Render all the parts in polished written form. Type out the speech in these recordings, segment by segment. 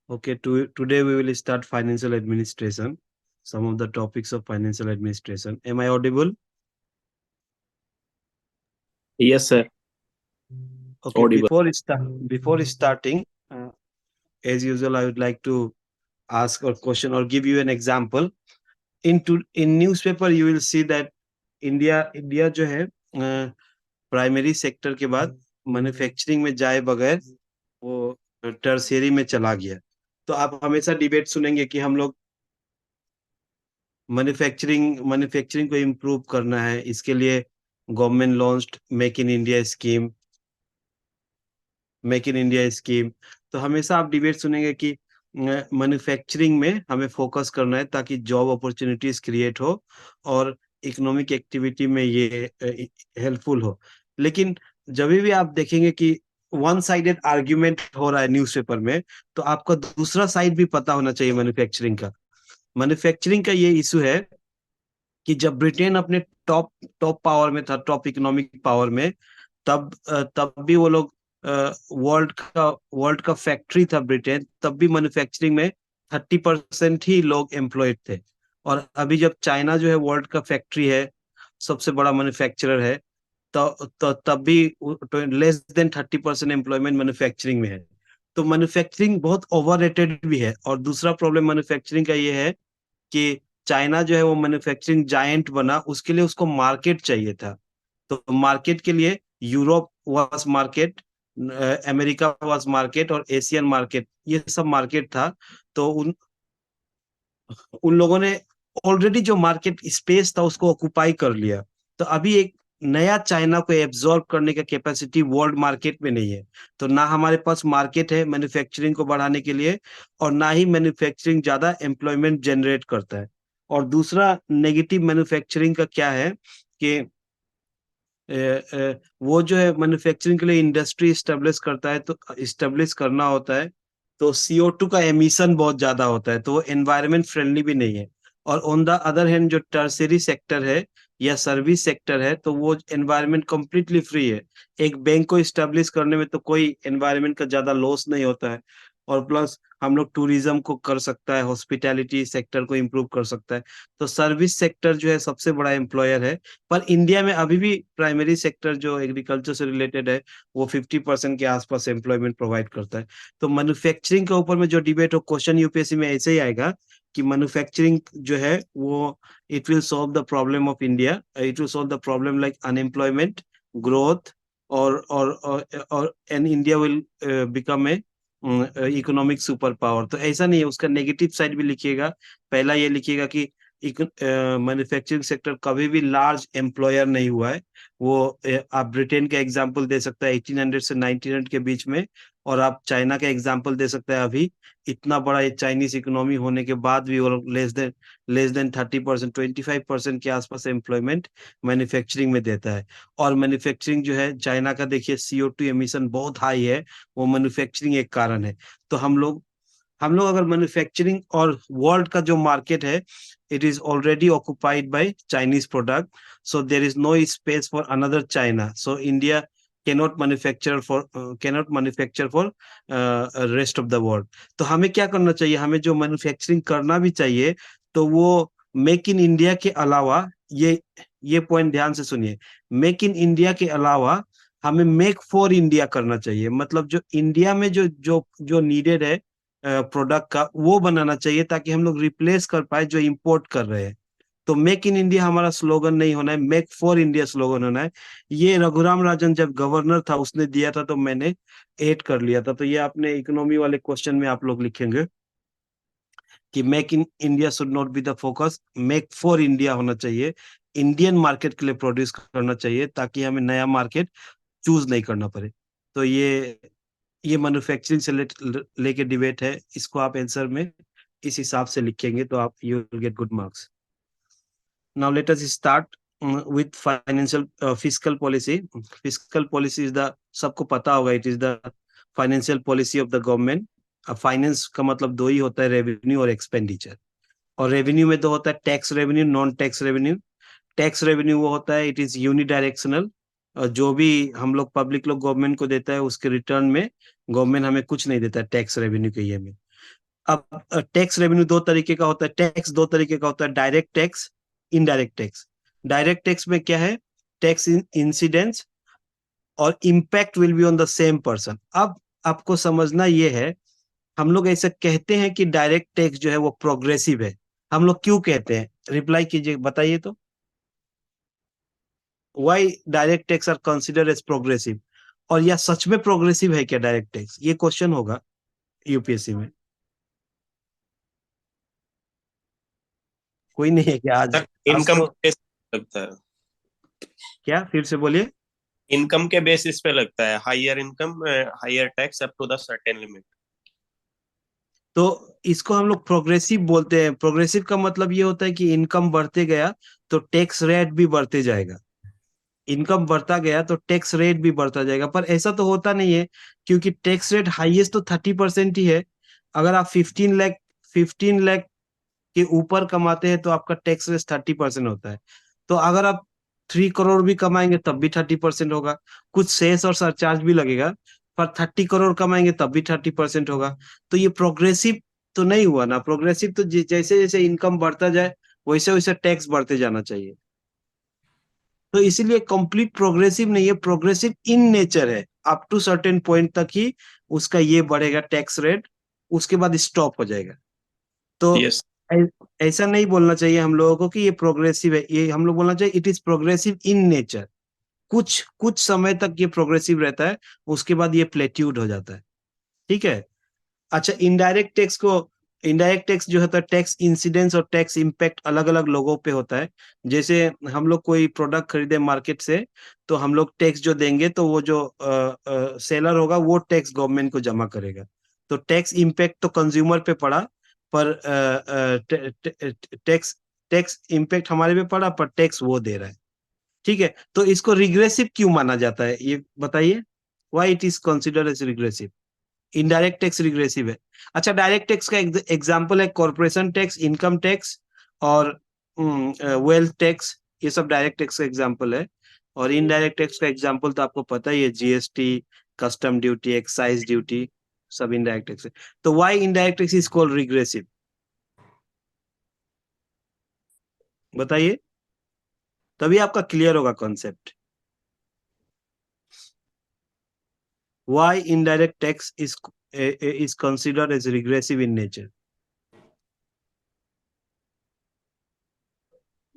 Okay, today we will start financial administration. Some of the topics of financial administration. Am I audible? Yes, sir. Okay, Audible. before starting, as usual, I would like to ask a question or give you an example. In newspaper, you will see that India जो है primary sector के बाद manufacturing में जाए बगैर वो tertiary में चला गया। तो आप हमेशा डिबेट सुनेंगे कि हम लोग मैन्युफैक्चरिंग को इम्प्रूव करना है, इसके लिए government launched make in India scheme. तो हमेशा आप डिबेट सुनेंगे कि मैन्युफैक्चरिंग में हमें फोकस करना है ताकि जॉब अपॉर्चुनिटीज क्रिएट हो और इकोनॉमिक एक्टिविटी में ये हेल्पफुल हो। लेकिन जब भी आप देखेंगे कि वन साइडेड आर्ग्यूमेंट हो रहा है न्यूज़पेपर में, तो आपका दूसरा साइड भी पता होना चाहिए मैन्युफैक्चरिंग का ये इशू है कि जब ब्रिटेन अपने टॉप टॉप पावर में था, टॉप इकोनॉमिक पावर में, तब भी वो लोग वर्ल्ड का फैक्ट्री था ब्रिटेन, तब भी मैन्युफैक्चरिंग में 30% ही लोग एम्प्लॉयड थे। और अभी जब चाइना जो है वर्ल्ड का फैक्ट्री है, सबसे बड़ा मैन्युफैक्चरर है, तो तब भी लेस देन 30% एम्प्लॉयमेंट मैन्युफैक्चरिंग में है। तो मैन्युफैक्चरिंग बहुत ओवररेटेड भी है। और दूसरा प्रॉब्लम मैन्युफैक्चरिंग का ये है कि चाइना जो है वो मैन्युफैक्चरिंग जायंट बना, उसके लिए उसको मार्केट चाहिए था। तो मार्केट के लिए Europe was market, America was market और एशियन मार्केट, ये सब मार्केट था। तो उन उन लोगों ने ऑलरेडी जो मार्केट स्पेस था उसको ऑक्युपाई कर लिया। तो अभी एक नया चाइना को एब्जॉर्ब करने का कैपेसिटी वर्ल्ड मार्केट में नहीं है। तो ना हमारे पास मार्केट है मैन्युफैक्चरिंग को बढ़ाने के लिए, और ना ही मैन्युफैक्चरिंग ज्यादा एम्प्लॉयमेंट जनरेट करता है। और दूसरा नेगेटिव मैन्युफैक्चरिंग का क्या है कि वो जो है मैन्युफैक्चरिंग के लिए इंडस्ट्री स्टेब्लिश करता है, तो स्टेब्लिश करना होता है, तो CO2 का एमिशन बहुत ज्यादा होता है, तो वो एनवायरनमेंट फ्रेंडली भी नहीं है। और ऑन द अदर हैंड जो टर्शियरी सेक्टर है या सर्विस सेक्टर है, तो वो एनवायरनमेंट कंप्लीटली फ्री है। एक बैंक को स्टेब्लिश करने में तो कोई एनवायरनमेंट का ज्यादा लॉस नहीं होता है। और प्लस हम लोग टूरिज्म को कर सकता है, हॉस्पिटैलिटी सेक्टर को इम्प्रूव कर सकता है। तो सर्विस सेक्टर जो है सबसे बड़ा एम्प्लॉयर है। पर इंडिया में अभी भी प्राइमरी सेक्टर जो एग्रीकल्चर से रिलेटेड है, वो 50% के आसपास एम्प्लॉयमेंट प्रोवाइड करता है। तो मैन्युफैक्चरिंग के ऊपर में जो डिबेट हो, क्वेश्चन यूपीएससी में ऐसे ही आएगा कि मैन्युफैक्चरिंग जो है वो it will solve the problem of India, it will solve the problem like unemployment, growth, और and India will become a economic super power. तो ऐसा नहीं है, उसका नेगेटिव साइड भी लिखिएगा। पहला ये लिखिएगा कि मैन्युफैक्चरिंग सेक्टर कभी भी लार्ज एम्प्लॉयर नहीं हुआ है। वो आप ब्रिटेन का एग्जांपल दे सकते हैं 1800 से 1900 के बीच में, और आप चाइना का एग्जांपल दे सकते हैं अभी। इतना बड़ा ये चाइनीज इकोनॉमी होने के बाद भी वो लोग लेस देन 30%, 25% के आसपास एम्प्लॉयमेंट मैन्युफैक्चरिंग में देता है। और मैन्युफैक्चरिंग जो है चाइना का, देखिए CO2 एमिशन बहुत हाई है, वो मैन्युफैक्चरिंग एक कारण है। तो हम लोग अगर मैन्युफैक्चरिंग और वर्ल्ड का जो मार्केट है, it is already occupied by Chinese product, so there is no space for another China, so India cannot manufacture for rest of the world. तो हमें क्या करना चाहिए, हमें जो मैन्युफैक्चरिंग करना भी चाहिए, तो वो मेक इन इंडिया के अलावा, ये पॉइंट ध्यान से सुनिए, मेक इन इंडिया के अलावा हमें मेक फॉर इंडिया करना चाहिए। मतलब जो इंडिया में जो जो जो नीडेड है प्रोडक्ट का, वो बनाना चाहिए ताकि हम लोग रिप्लेस कर पाए जो इंपोर्ट कर रहे हैं। तो मेक इन इंडिया हमारा स्लोगन नहीं होना है, मेक फॉर इंडिया स्लोगन होना है। ये रघुराम राजन जब गवर्नर था उसने दिया था, तो मैंने ऐड कर लिया था। तो ये अपने इकोनॉमी वाले क्वेश्चन में आप लोग लिखेंगे कि make in India should not be the focus, make for India होना चाहिए। इंडियन मार्केट के लिए प्रोड्यूस करना चाहिए ताकि हमें नया मार्केट चूज नहीं करना पड़े। तो ये मैन्युफैक्चरिंग से लेके डिबेट है, इसको आप आंसर में इस हिसाब से लिखेंगे तो आप you will get good marks. Now let us start with financial fiscal policy. Fiscal policy is the, सबको पता होगा, it is the financial policy of the government. Finance का मतलब दो ही होता है, रेवेन्यू और एक्सपेंडिचर। और रेवेन्यू में दो होता है, tax revenue, non tax revenue. Tax revenue वो होता है, इट इज यूनिडायरेक्शनल, जो भी हम लोग पब्लिक लोग गवर्नमेंट को देता है उसके रिटर्न में गवर्नमेंट हमें कुछ नहीं देता है टैक्स रेवेन्यू के ये में। अब टैक्स रेवेन्यू दो तरीके का होता है, टैक्स दो तरीके का होता है, direct tax, indirect tax. Direct tax में क्या है, टैक्स इंसिडेंस और impact will be on the same person. अब आपको समझना ये है, हम लोग ऐसे कहते हैं कि डायरेक्ट टैक्स जो है वो प्रोग्रेसिव है। हम लोग क्यों कहते हैं, रिप्लाई कीजिए, बताइए तो। Why direct tax are consider as progressive? और या सच में प्रोग्रेसिव है क्या डायरेक्ट टैक्स, ये क्वेश्चन होगा यूपीएससी में। कोई नहीं है क्या आज? सर इनकम आपको के बेसिस पे लगता है। क्या, फिर से बोलिए। इनकम के बेसिस पे लगता है, higher income higher tax up to the certain limit. तो इसको हम लोग प्रोग्रेसिव बोलते हैं। प्रोग्रेसिव का मतलब ये होता है कि इनकम बढ़ते गया तो टैक्स रेट भी बढ़ते जाएगा। इनकम बढ़ता गया तो टैक्स रेट भी बढ़ता जाएगा, पर ऐसा तो होता नहीं है, क्योंकि टैक्स रेट हाईएस्ट तो 30% ही है। अगर आप 15 लाख, 15 लाख के ऊपर कमाते हैं तो आपका टैक्स रेट 30% होता है। तो अगर आप 3 करोड़ भी कमाएंगे तब भी 30% होगा। कुछ सेस और सरचार्ज भी लगेगा, पर 30 करोड़ कमाएंगे तब भी 30% होगा। तो ये प्रोग्रेसिव तो नहीं हुआ ना। प्रोग्रेसिव तो जैसे जैसे इनकम बढ़ता जाए वैसे वैसे टैक्स बढ़ते जाना चाहिए। तो इसीलिए कंप्लीट प्रोग्रेसिव नहीं है, प्रोग्रेसिव इन नेचर है। अप टू सर्टेन पॉइंट तक ही उसका ये बढ़ेगा टैक्स रेट, उसके बाद स्टॉप हो जाएगा। तो यस। ऐ- ऐसा नहीं बोलना चाहिए हम लोगों को कि ये प्रोग्रेसिव है, ये हम लोग बोलना चाहिए it is progressive in nature. कुछ कुछ समय तक ये प्रोग्रेसिव रहता है, उसके बाद ये प्लेट्यूड हो जाता है। ठीक है। अच्छा, इनडायरेक्ट टैक्स को, इनडायरेक्ट टैक्स जो होता है, टैक्स इंसिडेंस और टैक्स इम्पैक्ट अलग अलग लोगों पे होता है। जैसे हम लोग कोई प्रोडक्ट खरीदे मार्केट से, तो हम लोग टैक्स जो देंगे तो वो जो सेलर होगा वो टैक्स गवर्नमेंट को जमा करेगा। तो टैक्स इम्पैक्ट तो कंज्यूमर पे पड़ा, पर टैक्स टैक्स इम्पैक्ट हमारे पे पड़ा, पर टैक्स वो दे रहा है। ठीक है, तो इसको रिग्रेसिव क्यों माना जाता है, ये बताइए। Why it is considered as regressive? Indirect tax regressive है। अच्छा, डायरेक्ट टैक्स का एग्जांपल है कॉर्पोरेशन टैक्स, इनकम टैक्स और वेल्थ टैक्स। ये सब डायरेक्ट टैक्स का एग्जांपल है। और इनडायरेक्ट टैक्स का एग्जांपल तो आपको पता ही है, GST, custom duty, excise duty, सब इनडायरेक्ट टैक्स है। तो why indirect tax is called regressive, बताइए, तभी आपका क्लियर होगा concept. Why indirect tax is considered as regressive in nature?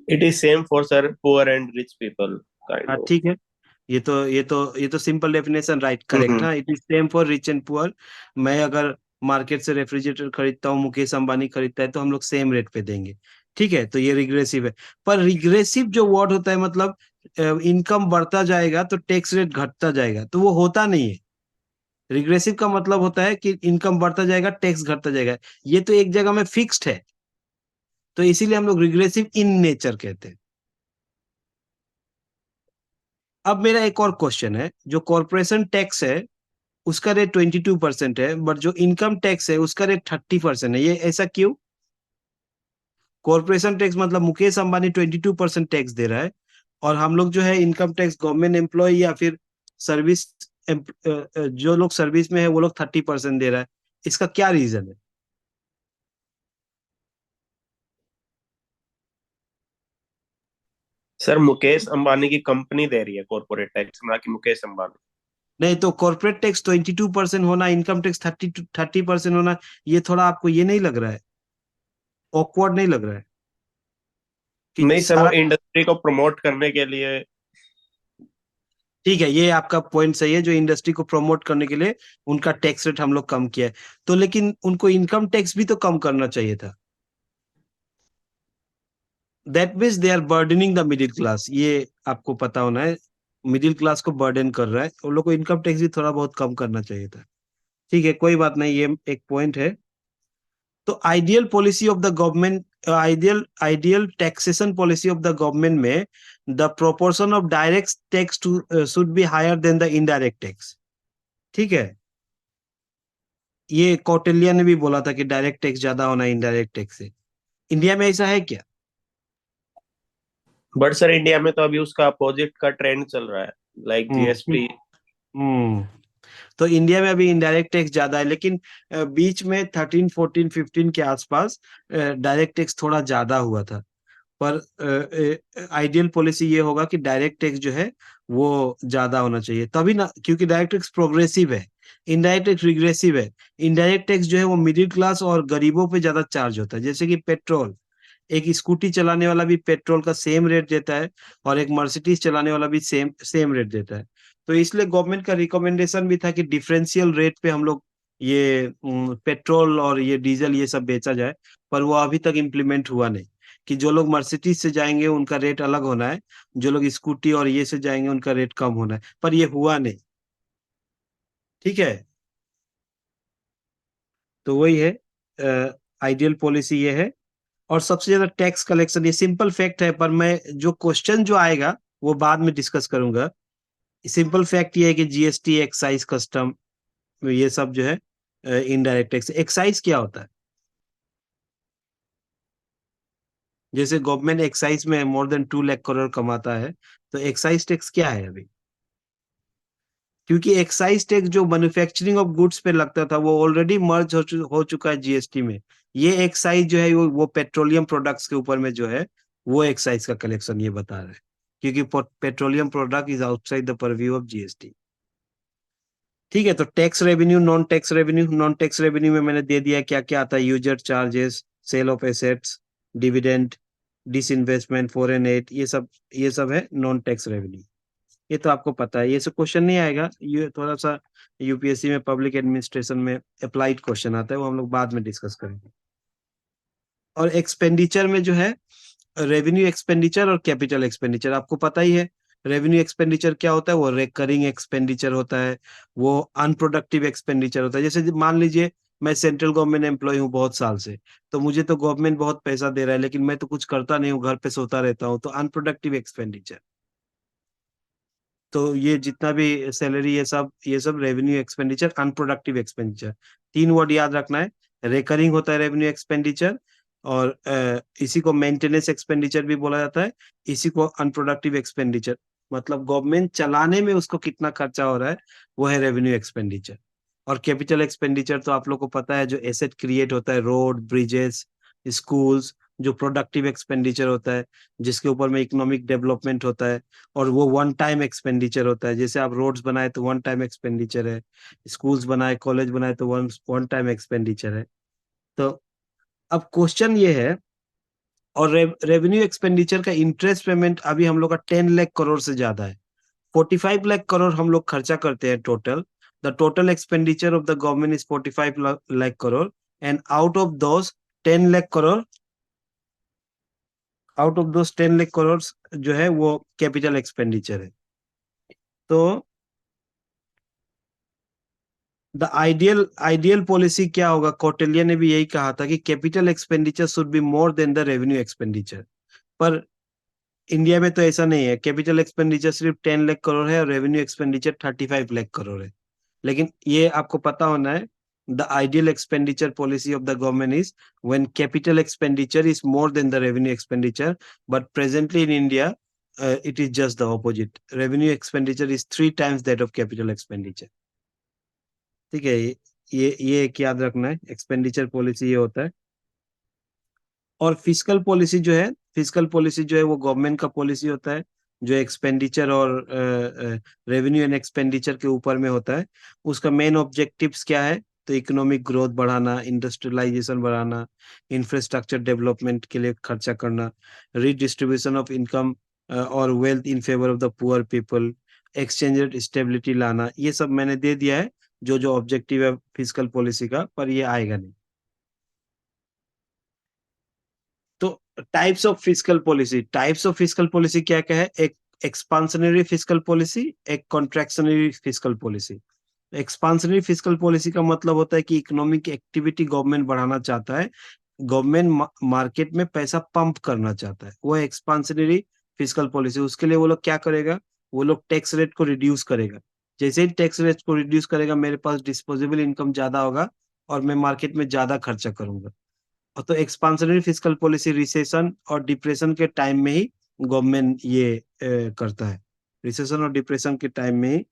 It is same for sir poor and rich people kind हाँ of. ठीक है, ये तो सिंपल डेफिनेशन, राइट, करेक्ट। हाँ, it is same for rich and poor. मैं अगर market से refrigerator खरीदता हूँ, मुकेश अंबानी खरीदता है, तो हम लोग सेम रेट पे देंगे। ठीक है, तो ये रिग्रेसिव है। पर रिग्रेसिव जो वर्ड होता है, मतलब इनकम बढ़ता जाएगा तो टैक्स रेट घटता जाएगा, तो वो होता नहीं है। रिग्रेसिव का मतलब होता है कि इनकम बढ़ता जाएगा, टैक्स घटता जाएगा। ये तो एक जगह में फिक्स्ड है, तो इसीलिए हम लोग रिग्रेसिव इन नेचर कहते हैं। अब मेरा एक और क्वेश्चन है, जो कॉर्पोरेशन टैक्स है उसका रेट 22% है, बट जो इनकम टैक्स है उसका रेट 30% है, ये ऐसा क्यों? कॉर्पोरेशन टैक्स मतलब मुकेश अंबानी 22% टैक्स दे रहा है, और हम लोग जो है इनकम टैक्स, गवर्नमेंट एम्प्लॉय या फिर सर्विस, जो लोग सर्विस में है वो लोग 30% दे रहा है। इसका क्या रीजन है? सर मुकेश अंबानी की कंपनी दे रही है कॉर्पोरेट टैक्स, ना कि मुकेश अंबानी। नहीं तो कॉर्पोरेट टैक्स 22% होना, इनकम टैक्स 30% होना, ये थोड़ा आपको ये नहीं लग रहा है, ऑकवर्ड नहीं लग रहा है कि नहीं सर, वो सारा? इंडस्ट्री को प्रमोट करने के लिए। ठीक है, ये आपका पॉइंट सही है, जो इंडस्ट्री को प्रमोट करने के लिए उनका टैक्स रेट हम लोग कम किया है। तो लेकिन उनको इनकम टैक्स भी तो कम करना चाहिए था। That means they are burdening the middle class, ये आपको पता होना है। मिडिल क्लास को बर्डन कर रहा है, उन लोग को इनकम टैक्स भी थोड़ा बहुत कम करना चाहिए था। ठीक है, कोई बात नहीं, ये एक पॉइंट है। तो ideal policy of the government, ideal ideal taxation policy of the government में the proportion of direct tax to should be higher than the indirect tax. ठीक है, ये कौटिल्य ने भी बोला था कि डायरेक्ट टैक्स ज्यादा होना इनडायरेक्ट टैक्स से। इंडिया में ऐसा है क्या? बट सर इंडिया में तो अभी उसका अपोजिट का ट्रेंड चल रहा है, लाइक ठीक। जीएसटी। हम्म तो इंडिया में अभी इनडायरेक्ट टैक्स ज्यादा है, लेकिन बीच में 13 14 15 के आसपास डायरेक्ट टैक्स थोड़ा ज्यादा हुआ था। पर आइडियल पॉलिसी ये होगा कि डायरेक्ट टैक्स जो है वो ज्यादा होना चाहिए, तभी ना, क्योंकि डायरेक्ट टैक्स प्रोग्रेसिव है, इनडायरेक्ट टैक्स रिग्रेसिव है। इनडायरेक्ट टैक्स जो है वो मिडिल क्लास और गरीबों पे ज्यादा चार्ज होता है, जैसे कि पेट्रोल। एक स्कूटी चलाने वाला भी पेट्रोल का सेम रेट देता है, और एक मर्सिडीज चलाने वाला भी सेम सेम रेट देता है। तो इसलिए गवर्नमेंट का रिकमेंडेशन भी था कि डिफरेंशियल रेट पे हम लोग ये पेट्रोल और ये डीजल ये सब बेचा जाए। पर वो अभी तक इम्प्लीमेंट हुआ नहीं, कि जो लोग मर्सिडीज से जाएंगे उनका रेट अलग होना है, जो लोग स्कूटी और ये से जाएंगे उनका रेट कम होना है, पर ये हुआ नहीं। ठीक है, तो वही है, आइडियल पॉलिसी ये है। और सबसे ज्यादा टैक्स कलेक्शन, ये सिंपल फैक्ट है, पर मैं जो क्वेश्चन जो आएगा वो बाद में डिस्कस करूंगा। सिंपल फैक्ट ये है कि जीएसटी, एक्साइज, कस्टम, ये सब जो है इनडायरेक्ट टैक्स। एक्साइज क्या होता है? जैसे गवर्नमेंट एक्साइज में मोर देन 2 लाख करोड़ कमाता है, तो एक्साइज टैक्स क्या है अभी? क्योंकि एक्साइज टैक्स जो मैन्युफैक्चरिंग ऑफ गुड्स पे लगता था वो ऑलरेडी मर्ज हो चुका है जीएसटी में। ये एक्साइज जो है वो पेट्रोलियम प्रोडक्ट्स के ऊपर में जो है वो एक्साइज का कलेक्शन ये बता रहे हैं, क्योंकि petroleum product is outside the purview of GST. ठीक है, तो tax revenue, non tax revenue. Non tax revenue में मैंने दे दिया क्या क्या आता है: user charges, sale of assets, dividend, disinvestment, foreign aid, ये सब है नॉन टैक्स रेवेन्यू। ये तो आपको पता है, ये सब क्वेश्चन नहीं आएगा, ये थोड़ा सा यूपीएससी में पब्लिक एडमिनिस्ट्रेशन में अप्लाइड क्वेश्चन आता है, वो हम लोग बाद में डिस्कस करेंगे। और एक्सपेंडिचर में जो है, रेवेन्यू एक्सपेंडिचर और कैपिटल एक्सपेंडिचर आपको पता ही है। रेवेन्यू एक्सपेंडिचर क्या होता है? वो रेकरिंग एक्सपेंडिचर होता है, वो अनप्रोडक्टिव एक्सपेंडिचर होता है। जैसे मान लीजिए मैं सेंट्रल गवर्नमेंट एम्प्लॉय हूँ बहुत साल से, तो मुझे तो गवर्नमेंट बहुत पैसा दे रहा है, लेकिन मैं तो कुछ करता नहीं हूँ, घर पे सोता रहता हूँ, तो अनप्रोडक्टिव एक्सपेंडिचर। तो ये जितना भी सैलरी, ये सब revenue expenditure, unproductive expenditure. 3 word याद रखना है: रेकरिंग होता है रेवेन्यू एक्सपेंडिचर, और इसी को मेंटेनेंस एक्सपेंडिचर भी बोला जाता है, इसी को अनप्रोडक्टिव एक्सपेंडिचर। मतलब गवर्नमेंट चलाने में उसको कितना खर्चा हो रहा है, वो है रेवेन्यू एक्सपेंडिचर। और कैपिटल एक्सपेंडिचर तो आप लोग को पता है, जो एसेट क्रिएट होता है, रोड, ब्रिजेस, स्कूल्स, जो प्रोडक्टिव एक्सपेंडिचर होता है, जिसके ऊपर में इकोनॉमिक डेवलपमेंट होता है, और वो वन टाइम एक्सपेंडिचर होता है। जैसे आप रोड्स बनाए तो वन टाइम एक्सपेंडिचर है, स्कूल्स बनाए, कॉलेज बनाए तो वन वन टाइम एक्सपेंडिचर है। तो अब क्वेश्चन ये है, और रेवेन्यू एक्सपेंडिचर का इंटरेस्ट पेमेंट अभी हम लोग का 10 लाख करोड़ से ज्यादा है। 45 लाख करोड़ हम लोग खर्चा करते हैं total. The total expenditure of the government is 45 lakh crore, and out of those 10 lakh crore जो है वो कैपिटल एक्सपेंडिचर है। तो द आइडियल पॉलिसी क्या होगा? कौटिल्य ने भी यही कहा था कि capital expenditure should be more than the revenue expenditure. पर इंडिया में तो ऐसा नहीं है, कैपिटल एक्सपेंडिचर सिर्फ 10 लाख करोड़ है और रेवेन्यू एक्सपेंडिचर 35 लाख करोड़ है। लेकिन ये आपको पता होना है, the ideal expenditure policy of the government is when capital expenditure is more than the revenue expenditure, but presently in India it is just the opposite. Revenue expenditure is 3 times that of capital expenditure. ठीक है, ये एक याद रखना है, expenditure policy ये होता है। और फिजिकल पॉलिसी जो है वो गवर्नमेंट का पॉलिसी होता है, जो एक्सपेंडिचर और रेवेन्यू एंड एक्सपेंडिचर के ऊपर में होता है। उसका मेन ऑब्जेक्टिव्स क्या है? तो इकोनॉमिक ग्रोथ बढ़ाना, इंडस्ट्रियलाइजेशन बढ़ाना, इंफ्रास्ट्रक्चर डेवलपमेंट के लिए खर्चा करना, रीडिस्ट्रीब्यूशन ऑफ इनकम और wealth in favour of the poor people, exchange rate stability लाना। ये सब मैंने दे दिया है, जो जो ऑब्जेक्टिव है फिजिकल पॉलिसी का, पर ये आएगा नहीं। तो टाइप्स ऑफ फिजिकल पॉलिसी क्या क्या है? एक एक्सपांशनरी फिजिकल पॉलिसी, एक contractionary physical policy. Expansionary physical policy का मतलब होता है कि इकोनॉमिक एक्टिविटी गवर्नमेंट बढ़ाना चाहता है, गवर्नमेंट मार्केट में पैसा पंप करना चाहता है, वो एक्सपांशनरी फिजिकल पॉलिसी। उसके लिए वो लोग क्या करेगा? वो लोग टैक्स रेट को रिड्यूस करेगा। जैसे ही टैक्स रेट को रिड्यूस करेगा, मेरे पास डिस्पोजेबल इनकम ज्यादा होगा, और मैं मार्केट में ज्यादा खर्चा करूंगा। और तो एक्सपांशनरी फिजिकल पॉलिसी रिसेशन और डिप्रेशन के टाइम में ही गवर्नमेंट ये करता है। रिसेशन और डिप्रेशन के टाइम में ही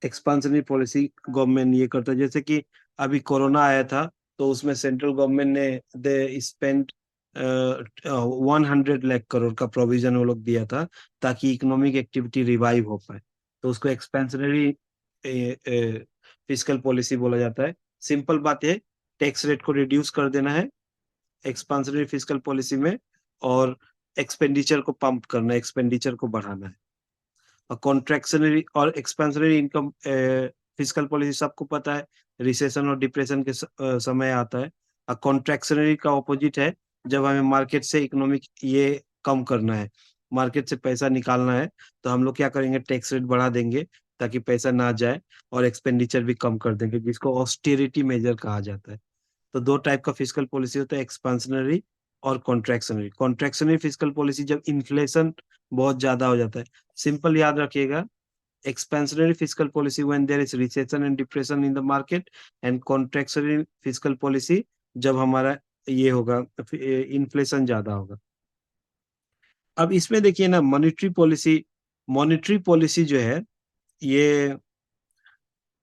एक्सपांशनरी पॉलिसी गवर्नमेंट ये करता है, जैसे कि अभी कोरोना आया था तो उसमें सेंट्रल गवर्नमेंट ने दे स्पेंड 100 लाख करोड़ का प्रोविजन वो लोग दिया था ताकि इकोनॉमिक एक्टिविटी रिवाइव हो पाए, तो उसको एक्सपेंशनरी फिस्कल पॉलिसी बोला जाता है। सिंपल बात है, टैक्स रेट को रिड्यूस कर देना है एक्सपांशनरी फिस्कल पॉलिसी में, और एक्सपेंडिचर को पंप करना है, एक्सपेंडिचर को बढ़ाना है। और कॉन्ट्रैक्शनरी और एक्सपेंशनरी इनकम फिस्कल पॉलिसी सबको पता है, रिसेशन और डिप्रेशन के समय आता है। और कॉन्ट्रैक्शनरी का ऑपोजिट है, जब हमें मार्केट से इकोनॉमिक ये कम करना है, मार्केट से पैसा निकालना है, तो हम लोग क्या करेंगे, टैक्स रेट बढ़ा देंगे ताकि पैसा ना जाए, और एक्सपेंडिचर भी कम कर देंगे, जिसको ऑस्टेरिटी मेजर कहा जाता है। तो दो टाइप का फिस्कल पॉलिसी होता है, एक्सपांशनरी और कॉन्ट्रैक्शनरी। कॉन्ट्रैक्शनरी फिस्कल पॉलिसी जब इन्फ्लेशन बहुत ज्यादा हो जाता है, सिंपल याद रखिएगा, expansionary fiscal policy when there is recession and depression in the market, and contractionary fiscal policy जब हमारा ये होगा, इन्फ्लेशन ज्यादा होगा। अब इसमें देखिए ना, मॉनेटरी पॉलिसी जो है ये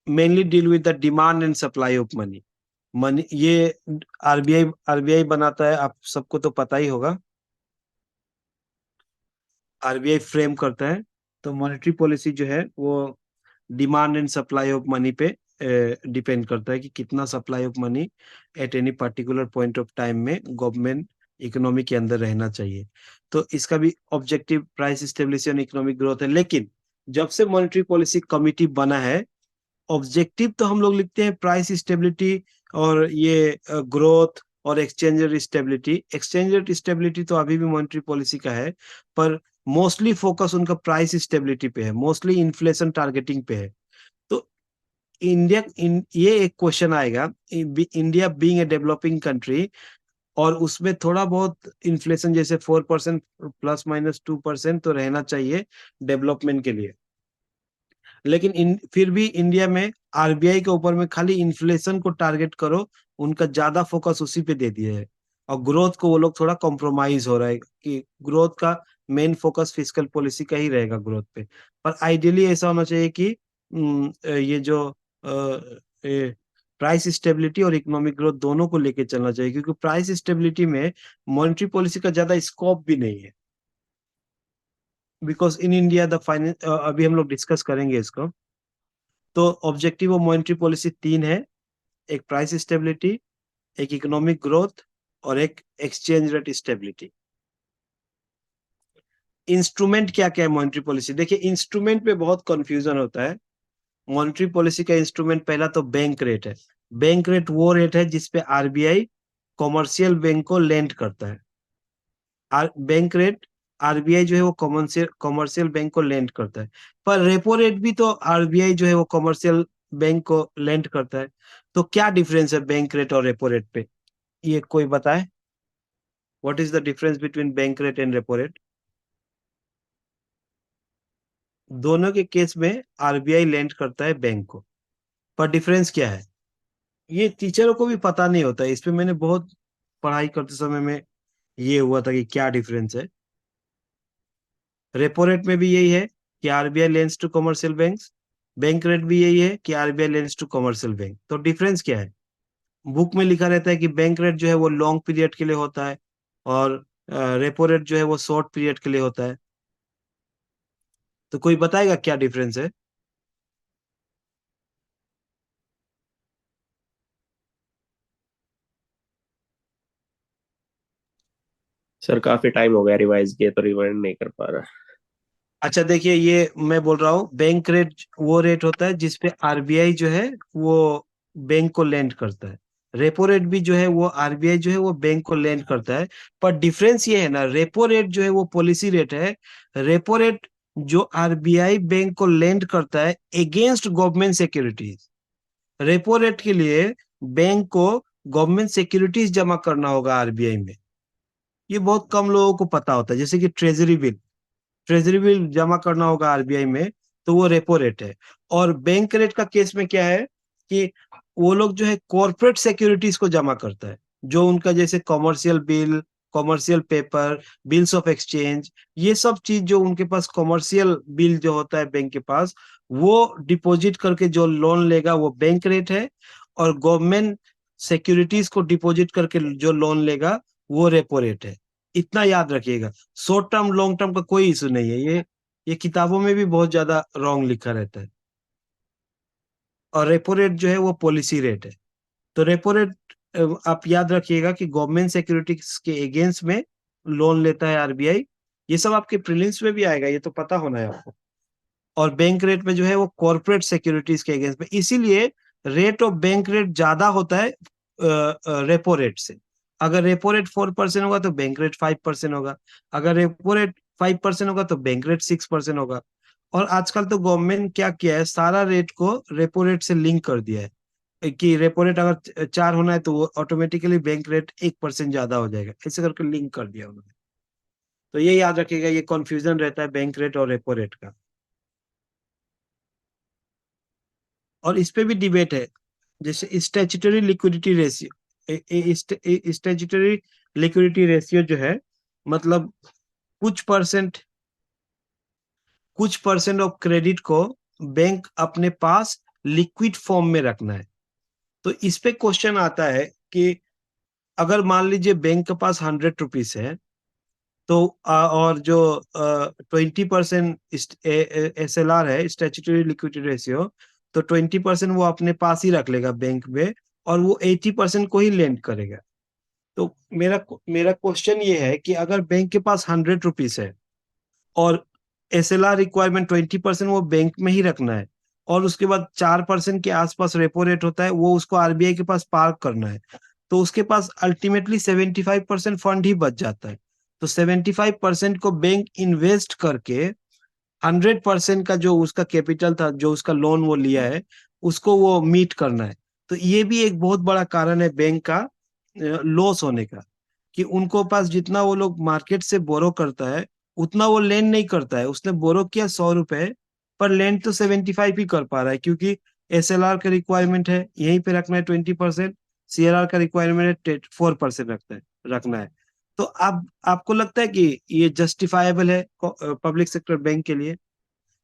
mainly deal with the demand and supply of money. Money ये आरबीआई बनाता है, आप सबको तो पता ही होगा, आरबीआई फ्रेम करता है। तो मॉनेटरी पॉलिसी जो है वो demand and supply of money पे डिपेंड करता है कि कितना supply of money at any particular point of time में गवर्नमेंट इकोनॉमी के अंदर रहना चाहिए। तो इसका भी objective price stability economic growth है। लेकिन जब से मॉनेटरी पॉलिसी कमिटी बना है, ऑब्जेक्टिव तो हम लोग लिखते हैं प्राइस स्टेबिलिटी और ये ग्रोथ और exchange rate stability. Exchange rate stability तो अभी भी मॉनेटरी पॉलिसी का है, पर मोस्टली फोकस उनका प्राइस स्टेबिलिटी पे है, मोस्टली इन्फ्लेशन टारगेटिंग पे है। तो ये एक क्वेश्चन आएगा, India being a developing country, और उसमें थोड़ा बहुत इन्फ्लेशन जैसे 4% ±2% तो रहना चाहिए डेवलपमेंट के लिए। लेकिन फिर भी इंडिया में आरबीआई के ऊपर में खाली इन्फ्लेशन को टारगेट करो, उनका ज्यादा फोकस उसी पे दे दिया है, और ग्रोथ को वो लोग थोड़ा कॉम्प्रोमाइज हो रहा है कि ग्रोथ का मेन फोकस फिस्कल पॉलिसी का ही रहेगा ग्रोथ पे। पर आइडियली ऐसा होना चाहिए कि ये जो प्राइस स्टेबिलिटी और इकोनॉमिक ग्रोथ दोनों को लेके चलना चाहिए, क्योंकि प्राइस स्टेबिलिटी में मॉनेटरी पॉलिसी का ज्यादा स्कोप भी नहीं है, because in India the finance, अभी हम लोग डिस्कस करेंगे इसको। तो ऑब्जेक्टिव ऑफ मॉनेटरी पॉलिसी तीन है, एक प्राइस स्टेबिलिटी, एक इकोनॉमिक ग्रोथ, और एक एक्सचेंज रेट स्टेबिलिटी। इंस्ट्रूमेंट क्या क्या है मॉनेटरी पॉलिसी, देखिए इंस्ट्रूमेंट पे बहुत कंफ्यूजन होता है। मॉनेटरी पॉलिसी का इंस्ट्रूमेंट पहला तो बैंक रेट है। बैंक रेट वो रेट है जिसपे आरबीआई कॉमर्शियल बैंक को लेंड करता है। बैंक रेट, आरबीआई जो है वो कॉमर्शियल बैंक को लेंड करता है। पर रेपो रेट भी तो आरबीआई जो है वो कॉमर्शियल बैंक को लेंड करता है। तो क्या डिफरेंस है बैंक रेट और रेपो रेट पे, ये कोई बताए, what is the difference between bank rate and repo rate? दोनों के केस में आरबीआई लेंड करता है बैंक को, पर डिफरेंस क्या है, ये टीचरों को भी पता नहीं होता है। इस पे मैंने बहुत पढ़ाई करते समय में ये हुआ था कि क्या डिफरेंस है। रेपो रेट में भी यही है कि RBI lends to commercial banks, bank rate भी यही है कि RBI lends to commercial bank. तो डिफरेंस क्या है? बुक में लिखा रहता है कि बैंक रेट जो है वो लॉन्ग पीरियड के लिए होता है, और रेपो रेट जो है वो शॉर्ट पीरियड के लिए होता है। तो कोई बताएगा क्या डिफरेंस है? सर काफी टाइम हो गया रिवाइज किए, तो रिवाइंड नहीं कर पा रहा। अच्छा देखिए, ये मैं बोल रहा हूँ, बैंक रेट वो रेट होता है जिसपे आरबीआई जो है वो बैंक को लेंड करता है। रेपो रेट भी जो है वो आरबीआई जो है वो बैंक को लेंड करता है। पर डिफरेंस ये है ना, रेपो रेट जो है वो पॉलिसी रेट है। रेपो रेट जो आरबीआई बैंक को लेंड करता है against government securities. Repo rate के लिए बैंक को गवर्नमेंट सिक्योरिटीज जमा करना होगा आरबीआई में। ये बहुत कम लोगों को पता होता है, जैसे कि ट्रेजरी बिल जमा करना होगा आरबीआई में, तो वो रेपो रेट है। और बैंक रेट का केस में क्या है कि वो लोग जो है कॉर्पोरेट सिक्योरिटीज को जमा करता है, जो उनका जैसे commercial bill, commercial paper, bills of exchange, ये सब चीज जो उनके पास कॉमर्शियल बिल जो होता है बैंक के पास, वो डिपॉजिट करके जो लोन लेगा वो बैंक रेट है, और गवर्नमेंट सिक्योरिटीज को डिपॉजिट करके जो लोन लेगा वो रेपो रेट है। इतना याद रखिएगा। शॉर्ट टर्म लॉन्ग टर्म का कोई इशू नहीं है, ये किताबों में भी बहुत ज्यादा रॉन्ग लिखा रहता है। और रेपो रेट जो है वो पॉलिसी रेट है। तो रेपो रेट आप याद रखिएगा कि गवर्नमेंट सिक्योरिटीज के अगेंस्ट में लोन लेता है आरबीआई। ये सब आपके प्रीलिम्स में भी आएगा, ये तो पता होना है आपको। और बैंक रेट में जो है वो कॉर्पोरेट सिक्योरिटीज के अगेंस्ट में, इसीलिए रेट ऑफ बैंक रेट ज्यादा होता है रेपो रेट से। अगर रेपो रेट 4% होगा तो बैंक रेट 5% होगा। अगर रेपो रेट 5% होगा तो बैंक रेट 6% होगा। और आजकल तो गवर्नमेंट क्या किया है, सारा रेट को रेपो रेट से लिंक कर दिया है कि रेपो रेट अगर 4 होना है तो वो ऑटोमेटिकली बैंक रेट 1% ज्यादा हो जाएगा, ऐसे करके लिंक कर दिया उन्होंने। तो ये याद रखिएगा, ये कंफ्यूजन रहता है बैंक रेट और रेपो रेट का। और इस पे भी डिबेट है, जैसे statutory liquidity ratio. Statutory liquidity ratio जो है, मतलब कुछ परसेंट कुछ परसेंट ऑफ क्रेडिट को बैंक अपने पास लिक्विड फॉर्म में रखना है। तो इस पे क्वेश्चन आता है कि अगर मान लीजिए बैंक के पास 100 रुपीज है, तो और जो 20% SLR है, स्टैट्यूटरी लिक्विडिटी रेशियो, तो 20% वो अपने पास ही रख लेगा बैंक में, और वो 80% को ही लेंड करेगा। तो मेरा मेरा क्वेश्चन ये है कि अगर बैंक के पास 100 रुपीज है, और SLR रिक्वायरमेंट 20% वो बैंक में ही रखना है, और उसके बाद 4% के आसपास रेपो रेट होता है, वो उसको आरबीआई के पास पार्क करना है, तो उसके पास अल्टीमेटली 75% फंड ही बच जाता है। तो 75% को बैंक इन्वेस्ट करके 100% का जो उसका कैपिटल था, जो उसका लोन वो लिया है, उसको वो मीट करना है। तो ये भी एक बहुत बड़ा कारण है बैंक का लॉस होने का, कि उनको पास जितना वो लोग मार्केट से बोरो करता है उतना वो लेंड नहीं करता है। उसने बोरो किया 100 रुपए, पर लेंड तो 75 ही कर पा रहा है, क्योंकि SLR का रिक्वायरमेंट है यहीं पे रखना है 20%, CRR का रिक्वायरमेंट है 4% रखना है। तो अब आपको लगता है कि ये जस्टिफाइबल है पब्लिक सेक्टर बैंक के लिए?